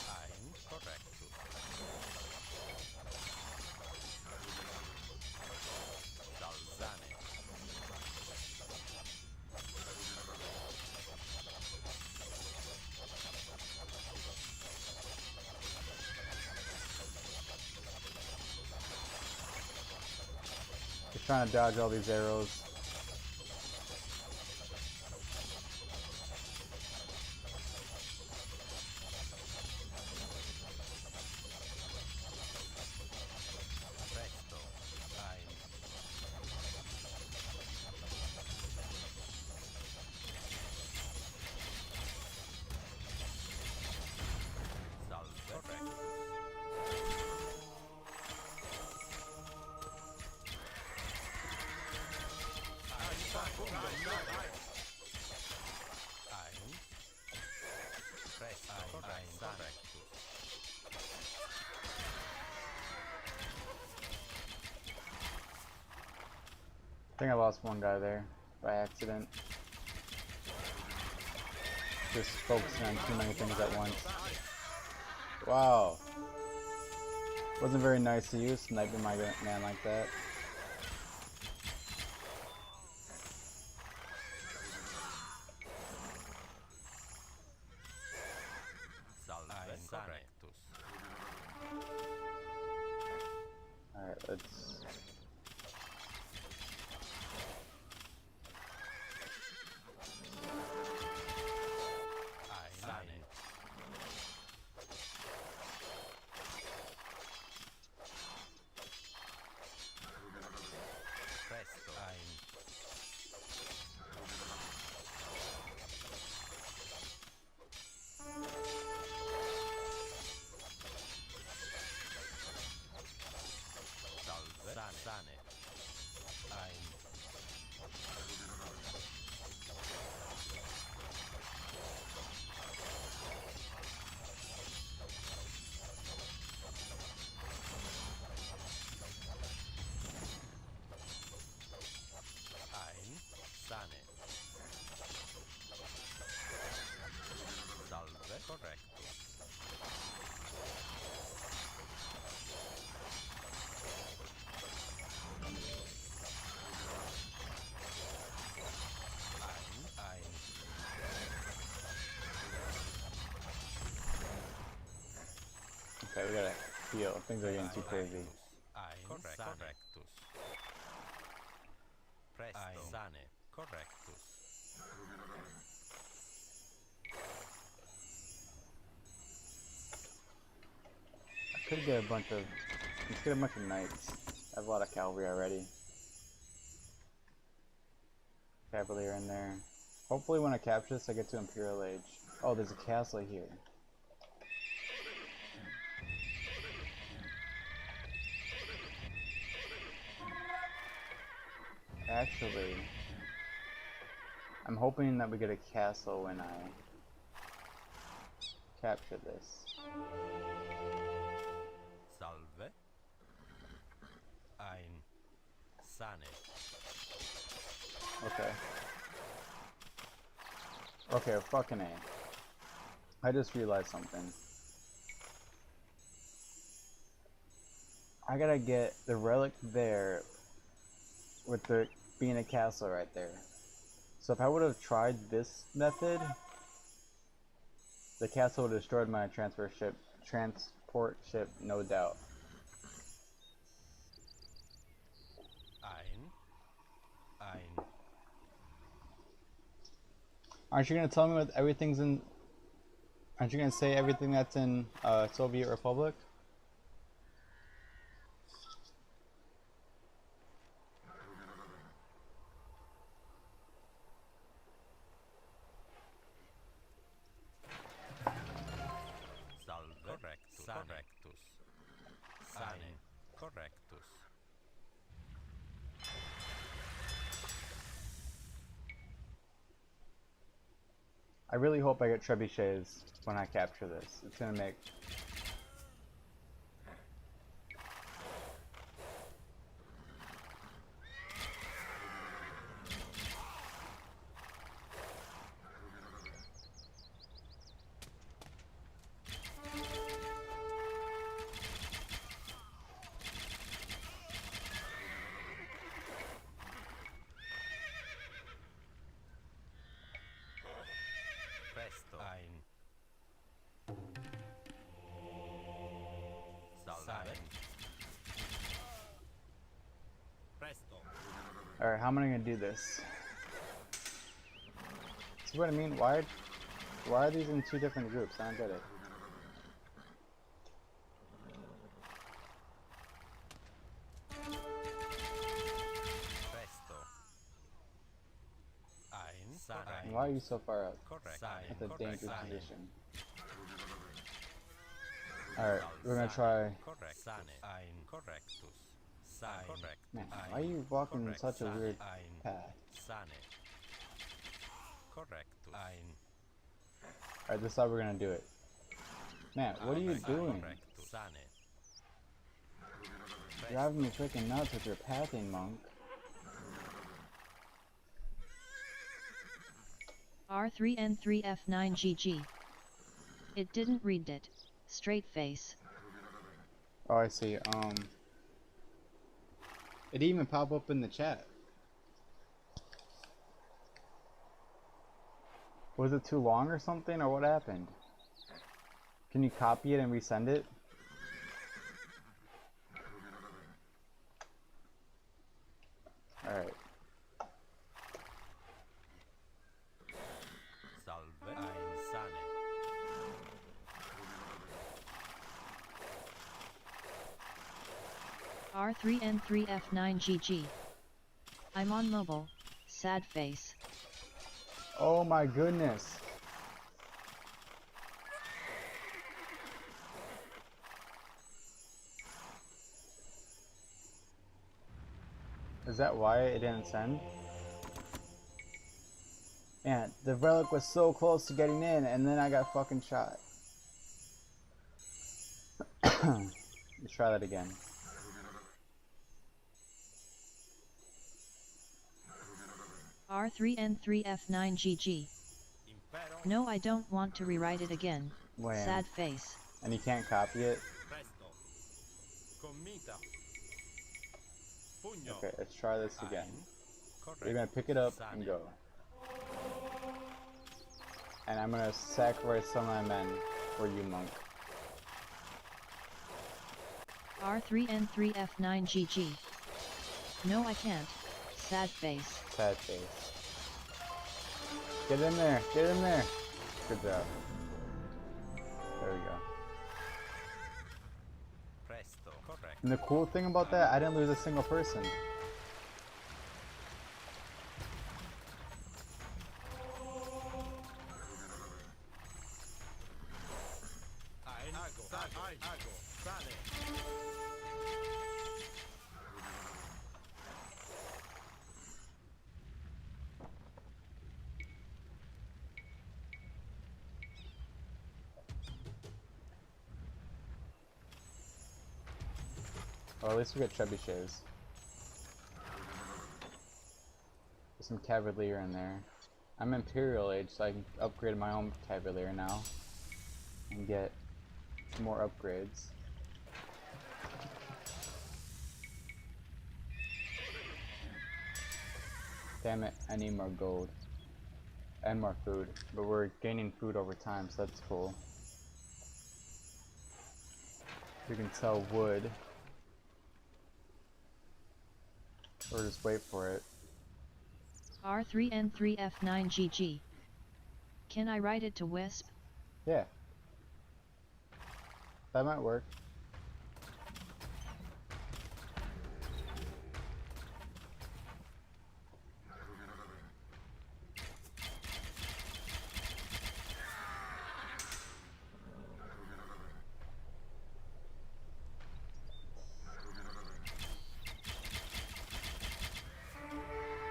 Ein. Correctus. Dalzane. Just trying to dodge all these arrows. Presto. Ein. Salve. Correctus. Ein. Presto. Ein. Correctus. I think I lost one guy there by accident. Just focusing on too many things at once. Wow. Wasn't very nice of you, sniping my man like that. Salve. Correctus. Alright, let's... Ein. Sane. Okay, we gotta heal. Things are getting too crazy. Ein correctus. Presto. Ein sane. Correctus. I could get a bunch of. Let's get a bunch of knights. I have a lot of cavalry already. Cavalier in there. Hopefully, when I capture this, I get to Imperial Age. Oh, there's a castle here. Actually, I'm hoping that we get a castle when I capture this. Salve. Ein sane. Okay. Okay, fucking A. I just realized something. I gotta get the relic there with the being a castle right there. So if I would have tried this method, the castle would have destroyed my transport ship, no doubt. Ein. Aren't you gonna tell me what everything's in? Aren't you gonna say everything that's in Soviet Republic? Salve. Correctus. Correctus. Sane. Correctus. I really hope I get trebuchets when I capture this. It's gonna make. Presto. Ein. Salve. Presto. Alright, how am I gonna do this? See what I mean? Why are these in two different groups? I don't get it. Presto. Ein. Sane. Why are you so far up? Correct. That's a dangerous Sane. position. Alright, we're gonna try. Correct. Sane. Ein. Correctus. Sane. Correct. Man, why are you walking in such a weird Ein. path? Sane. Correctus. Ein. Alright, this is how we're gonna do it. Man, what are you doing? Correctus. Sane. You're driving me freaking nuts with your pathing, monk. R3N3F9GG. It didn't read it. Straight face. Oh, I see. It even pop up in the chat. Was it too long or something, or what happened? Can you copy it and resend it? Alright. Salve. Ein. Sane. R3N3F9GG. I'm on mobile. Sad face. Oh my goodness. Is that why it didn't send? Man, the relic was so close to getting in, and then I got fucking shot. Let's try that again. R3N3F9GG. No, I don't want to rewrite it again. When? Sad face. And you can't copy it? Presto. Comita. Pugno. Okay, let's try this again. Correct. You're gonna pick it up and go. And I'm gonna sacrifice some of my men for you, monk. R3N3 F9 GG. No I can't. Sad face. Sad face. Get in there! Get in there! Good job. There we go. Presto. Correct. And the cool thing about that, I didn't lose a single person. Well, at least we got trebuchets. There's some cavalier in there. I'm Imperial Age, so I can upgrade my own cavalier now and get more upgrades. Damn it, I need more gold and more food, but we're gaining food over time, so that's cool. We can sell wood or just wait for it. R3N3 F9 GG. Can I write it to Wisp? Yeah, that might work.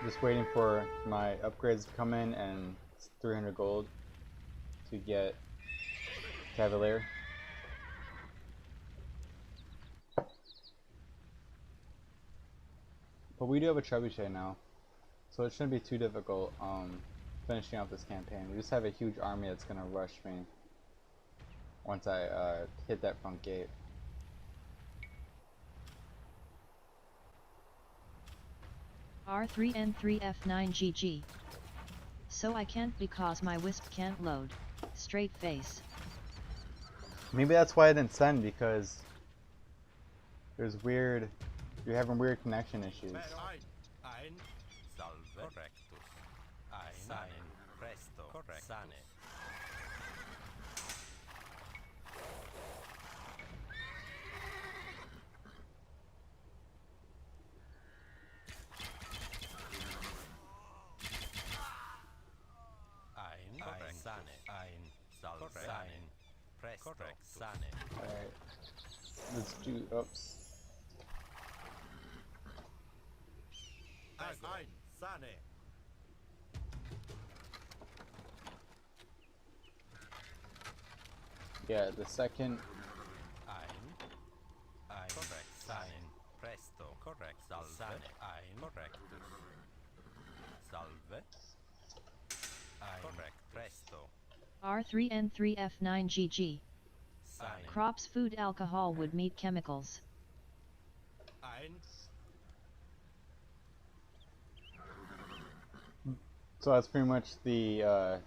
Just waiting for my upgrades to come in, and it's 300 gold to get Cavalier. But we do have a trebuchet now, so it shouldn't be too difficult finishing off this campaign. We just have a huge army that's gonna rush me once I hit that front gate. R3N3 F9 GG. So I can't because my Wisp can't load. Straight face. Maybe that's why I didn't send, because there's weird, you're having weird connection issues. Ein. Salve. Correctus. Ein. Sane. Presto. Correct. Sane. Ein. Correct. Sane. Ein. Salve. Sane. Presto. Correct. Sane. Alright, let's do, oops. Ein. Sane. Yeah, the second, Ein. Ein. Correct. Sane. Presto. Correct. Salve. Sane. Ein. Correctus. Salve. Ein. Correct. Presto. R3N3 F9 GG. Sane. Crops, food, alcohol, wood, meat, chemicals. Ein. so that's pretty much the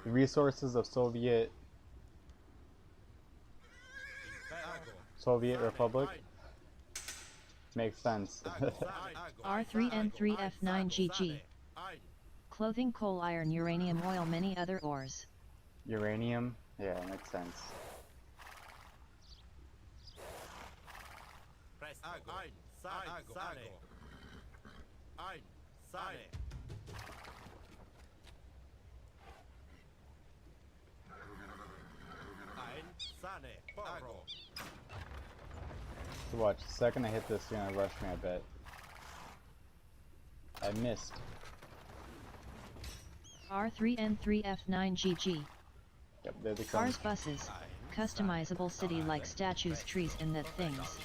resources of Soviet Republic. Makes sense. R3N3 F9 GG. Clothing, coal, iron, uranium, oil, many other ores. Uranium, yeah, makes sense. Ein. Sane. Ein. Sane. Ein. Sane. Porro. So watch, the second I hit this, you're gonna rush me, I bet. I missed. R3N3 F9 GG. Yep, there they come. Cars, buses. Customizable city like statues, trees, and that things.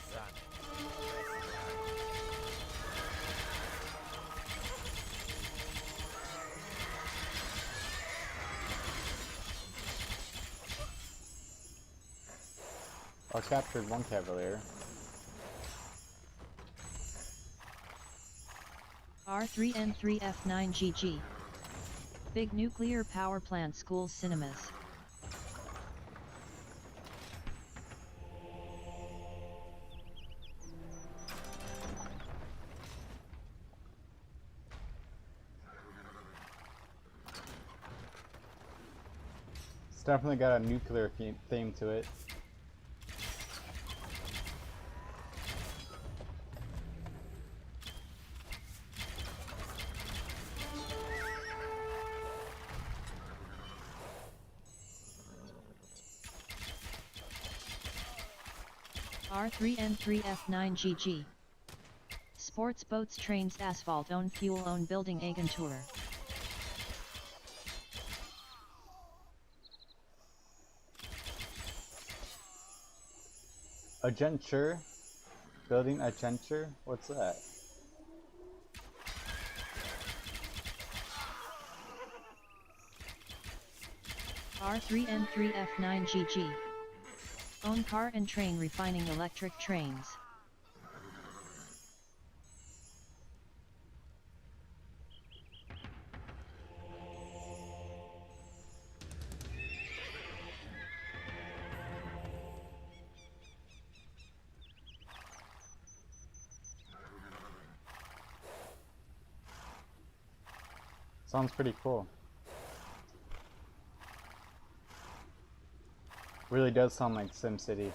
I captured one cavalier. R3N3 F9 GG. Big nuclear power plant, schools, cinemas. definitely got a nuclear theme to it. R3N3F9GG. Sports boats trains asphalt own fuel own building Agentur. Agenture? Building Agenture? What's that? R3N3F9GG. Own car and train refining electric trains. Sounds pretty cool. Really does sound like SimCity.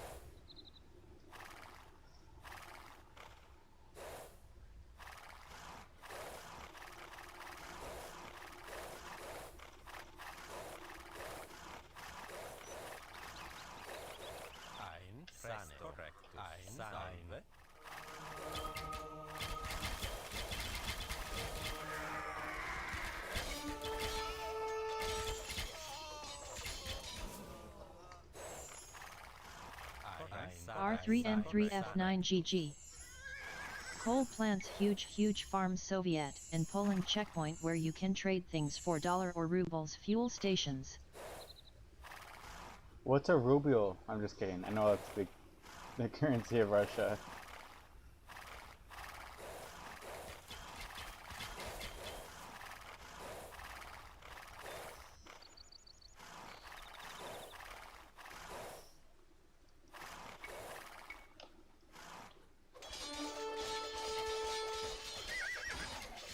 Ein sane. Correctus. Ein salve. R3N3F9GG. Coal plants huge farm Soviet and Poland checkpoint where you can trade things for dollar or rubles fuel stations. What's a ruble? I'm just kidding. I know that's the currency of Russia.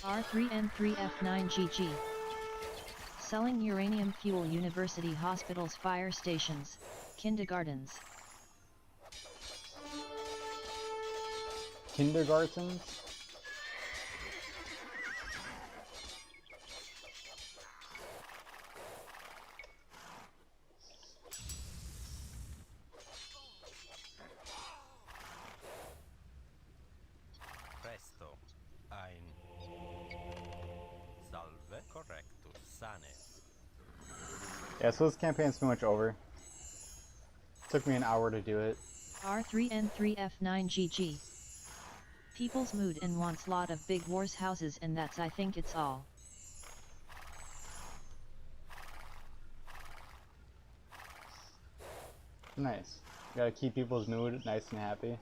R3N3F9GG. Selling uranium fuel university hospitals fire stations, kindergartens. Kindergartens? Presto. Ein salve. Correctus. Sane. Yeah, so this campaign's pretty much over. Took me an hour to do it. R3N3F9GG. People's mood and wants lot of big wars houses and that's I think it's all. Nice. Gotta keep people's mood nice and happy.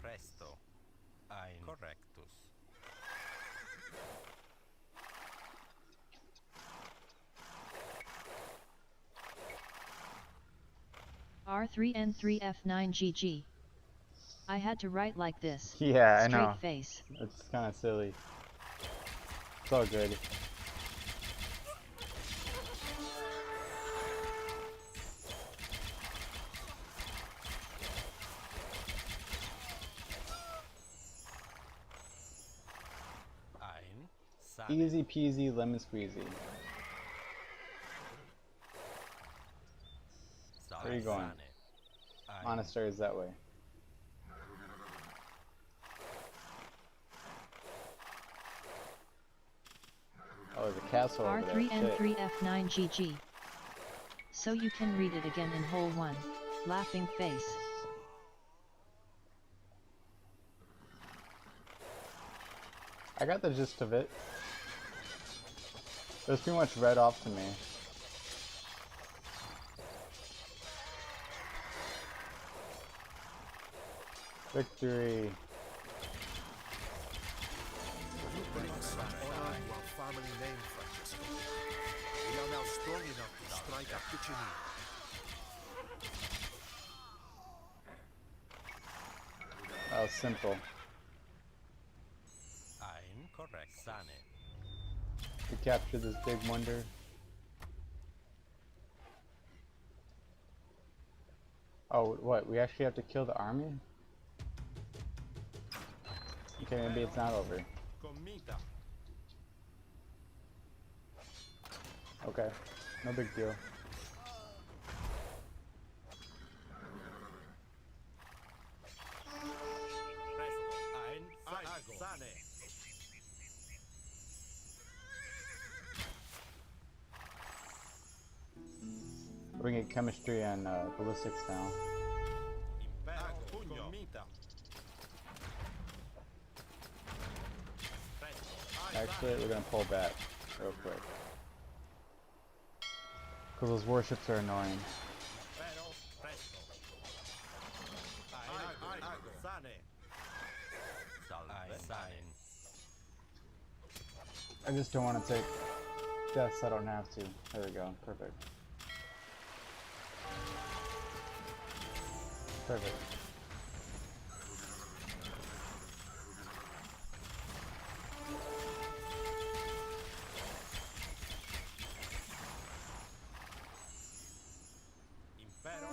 Presto. Ein correctus. R3N3F9GG. I had to write like this. Yeah, I Straight know. face. It's kind of silly. It's all good. Ein sane. Easy peasy lemon squeezy. Where are you going? Sane. Ein Monastery's that way. Oh, there's a castle over there. Shit. R3N3F9GG. So you can read it again in whole one. Laughing face. I got the gist of it. It was pretty much read off to me. Victory. You bring some honor to our family name, Francesco. We are now strong enough to strike at Kitchener. That was simple. Ein correct. Sane. to capture this big wonder. Oh, what? We actually have to kill the army? Okay, maybe it's not over. Commita. Okay, no big deal. Presto. Ein Sane. We're gonna get chemistry and ballistics now. Impero. Commita. Actually, we're gonna pull back real quick. Because those warships are annoying. Impero. Presto. Ago. Sane. Salve. I just don't want to take deaths I don't have to. There we go. Perfect. Perfect. Impero.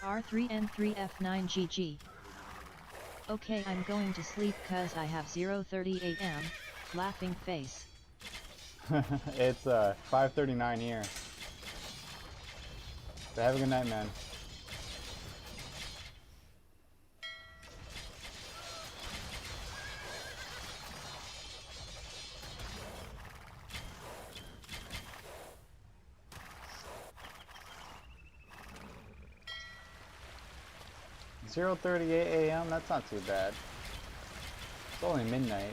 R3N3F9 GG. Okay, I'm going to sleep cause I have 0:30 AM, laughing face. It's 5:39 here. So have a good night, man. .38 AM, that's not too bad. It's only midnight.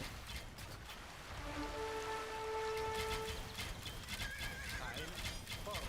Ein Porro. Ago.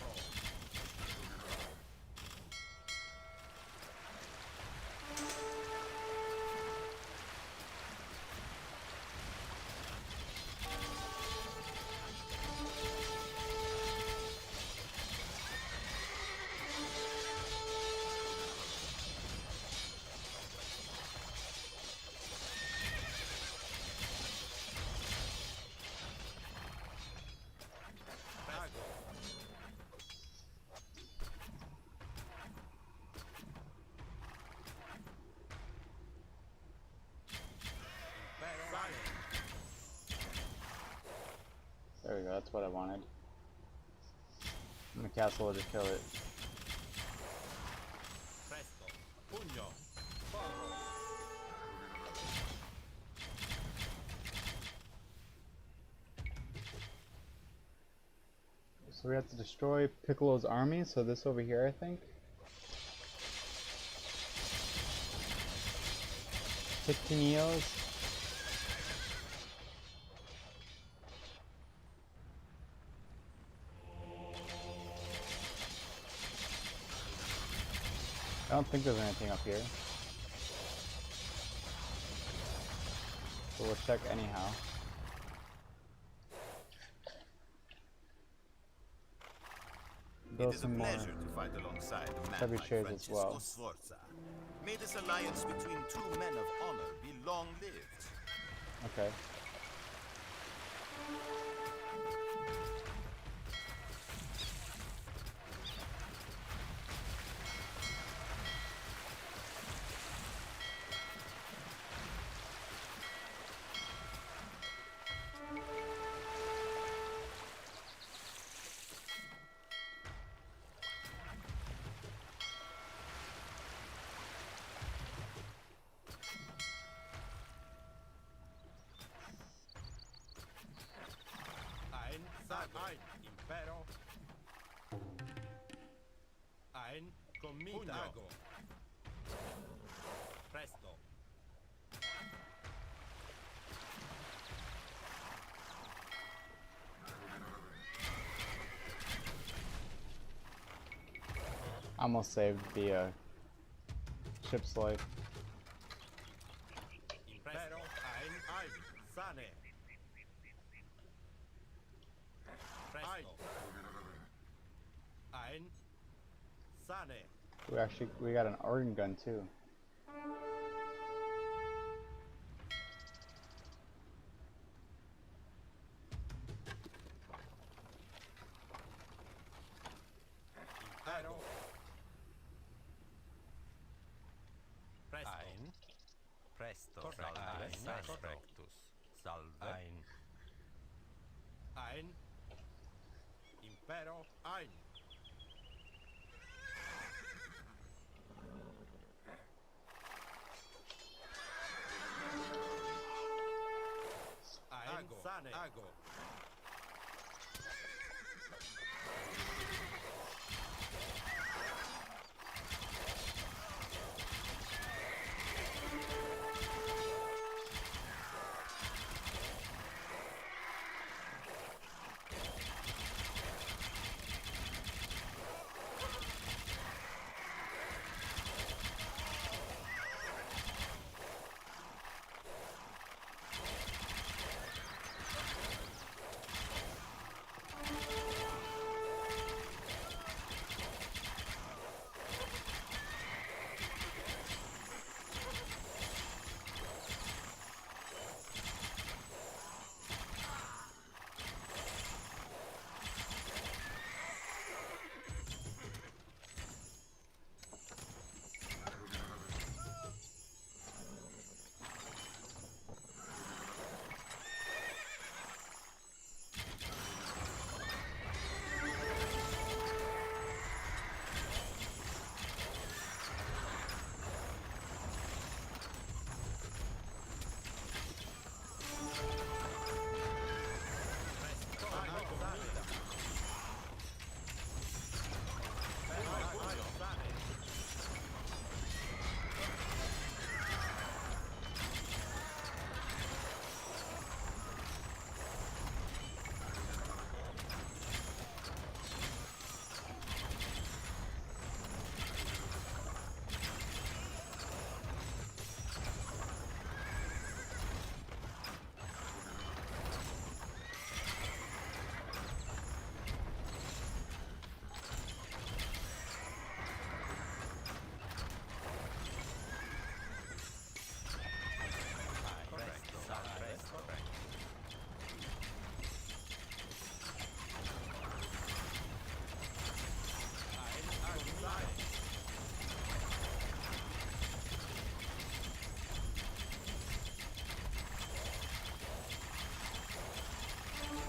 Impero. Sane. There we go, that's what I wanted. And the castle will just kill it. Presto. Pugno. Porro. So we have to destroy Piccolo's army, so this over here, I think. Pictineos. I don't think there's anything up here. So we'll check anyhow. It Build is a some more pleasure to fight alongside a man heavy like trades as Francisco well. Sforza. May this alliance between two men of honor be long-lived. Okay. Ein Sago. Ein Impero. Ein Commita. Ago. Presto. Almost saved the ship's life. Impero. Ein Sane. Presto. Ein Sane. We got an organ gun too. Resto. Salve. Correctus. Salve. Ein. Impero. Ein. Ago. Sane. Ago.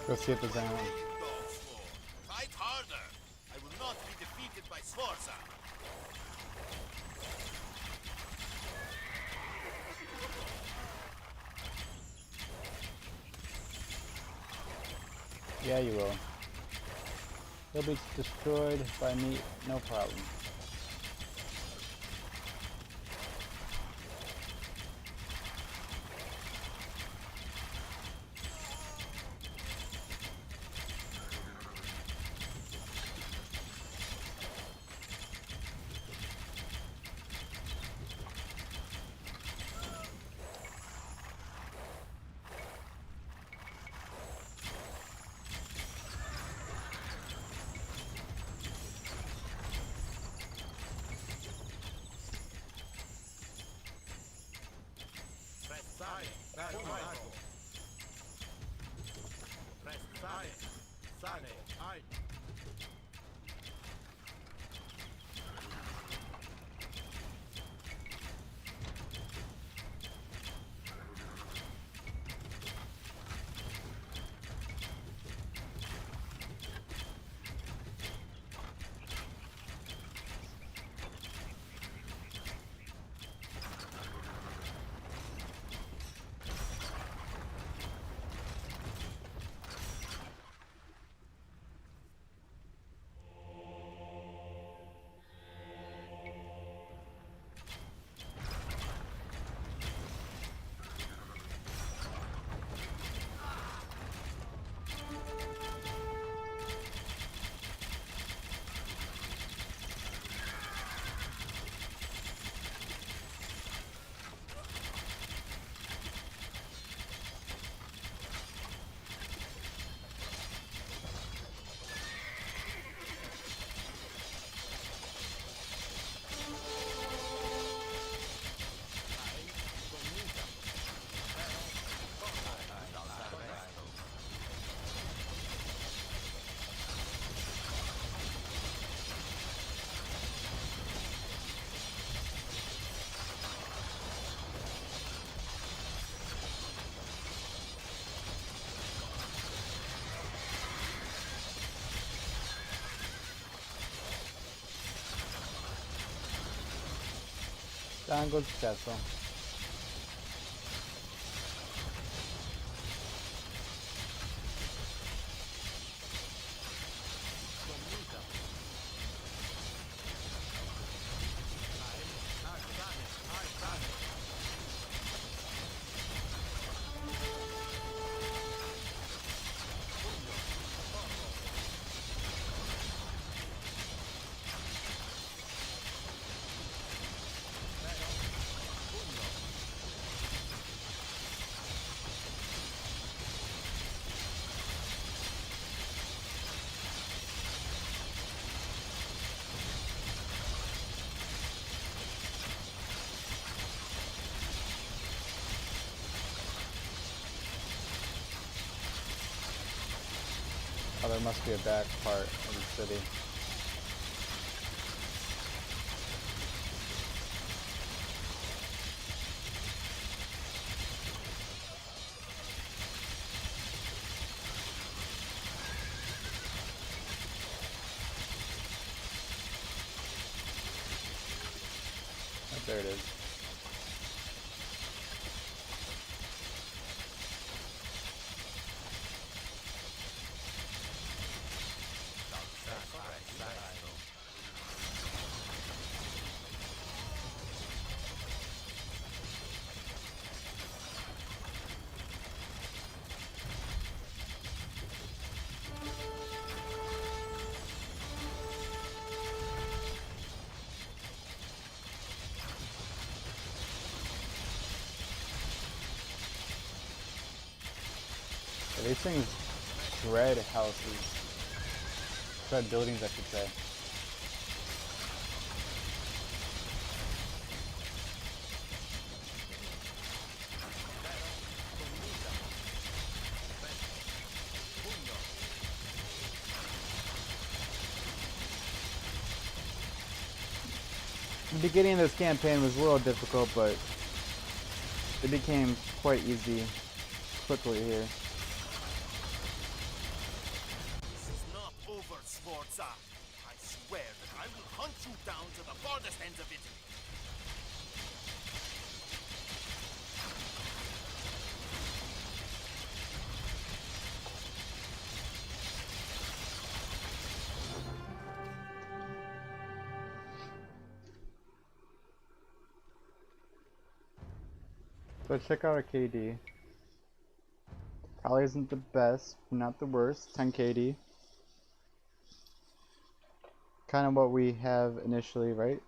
Go see if there's anyone. Fight harder! I will not be defeated by Sforza! Yeah, you will. He'll be destroyed by me, no problem. Down goes the castle. Oh, there must be a back part of the city. Oh, there it is. Yeah, these things dread houses. Dread buildings, I should say. The beginning of this campaign was a little difficult, but it became quite easy quickly here. This is not over, Sforza. I swear that I will hunt you down to the farthest ends of Italy. So check out our KD. Probably isn't the best, but not the worst. 10 KD. Kind of what we have initially, right?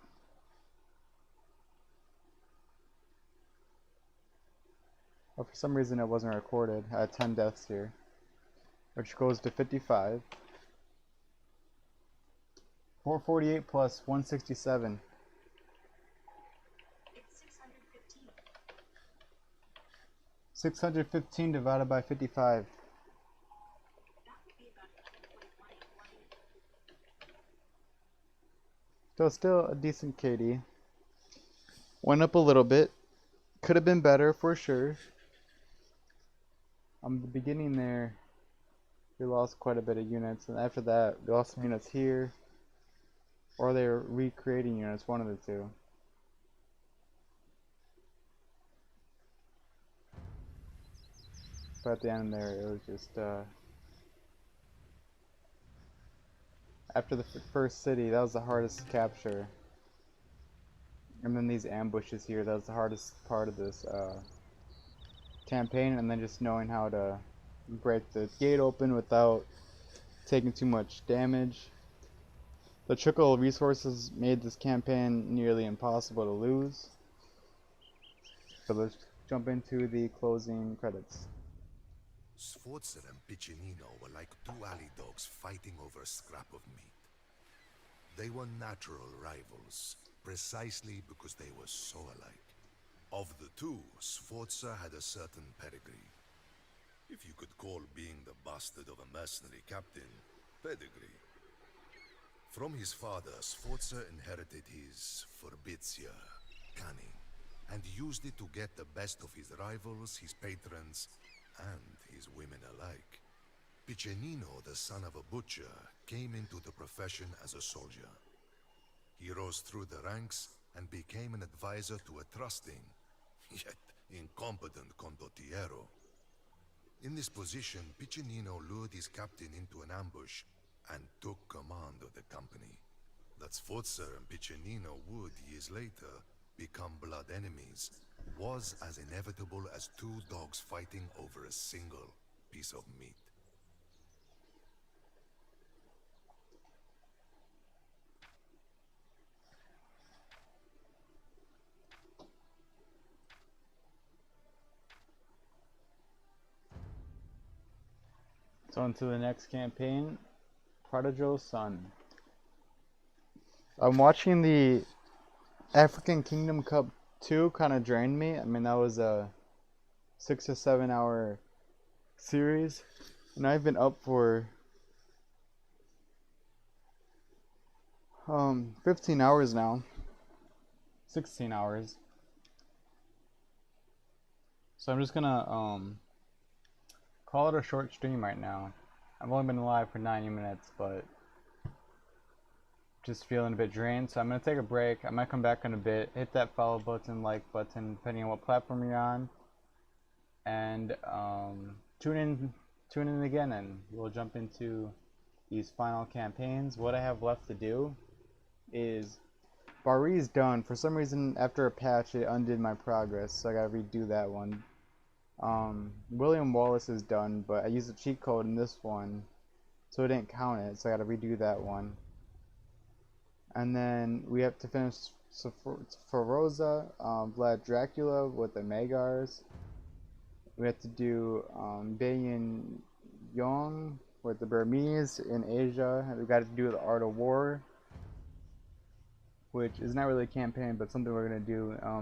Oh, for some reason it wasn't recorded. I had 10 deaths here. Which goes to 55. 448 plus 167. 615 divided by 55. So still a decent KD. Went up a little bit. Could have been better for sure. The beginning there, we lost quite a bit of units, and after that, we lost some units here, or they were recreating units, one of the two. But at the end there, it was just, after the first city, that was the hardest to capture. And then these ambushes here, that was the hardest part of this campaign, and then just knowing how to break the gate open without taking too much damage. The trickle resources made this campaign nearly impossible to lose. So let's jump into the closing credits. Sforza and Piccinino were like two alley dogs fighting over a scrap of meat. They were natural rivals, precisely because they were so alike. Of the two, Sforza had a certain pedigree. If you could call being the bastard of a mercenary captain pedigree. From his father, Sforza inherited his forbitia, cunning, and used it to get the best of his rivals, his patrons, and his women alike. Piccinino, the son of a butcher, came into the profession as a soldier. He rose through the ranks and became an advisor to a trusting, yet incompetent condottiero. In this position, Piccinino lured his captain into an ambush and took command of the company. That Sforza and Piccinino would, years later, become blood enemies was as inevitable as two dogs fighting over a single piece of meat. So into the next campaign, Prodigal Son. I'm watching the African Kingdom Cup 2 kind of drained me. I mean, that was a 6 or 7 hour series, and I've been up for 15 hours now. 16 hours. So I'm just gonna call it a short stream right now. I've only been live for 90 minutes, but just feeling a bit drained, so I'm going to take a break. I might come back in a bit, hit that follow button, like button, depending on what platform you're on, and tune in again, and we'll jump into these final campaigns. What I have left to do is Bari's done. For some reason, after a patch, it undid my progress, so I gotta redo that one. William Wallace is done, but I used a cheat code in this one, so it didn't count it, so I gotta redo that one. And then we have to finish Sforza, Vlad Dracula with the Megars. We have to do Bayan Yong with the Burmese in Asia. We got to do the Art of War, which is not really a campaign, but something we're gonna do.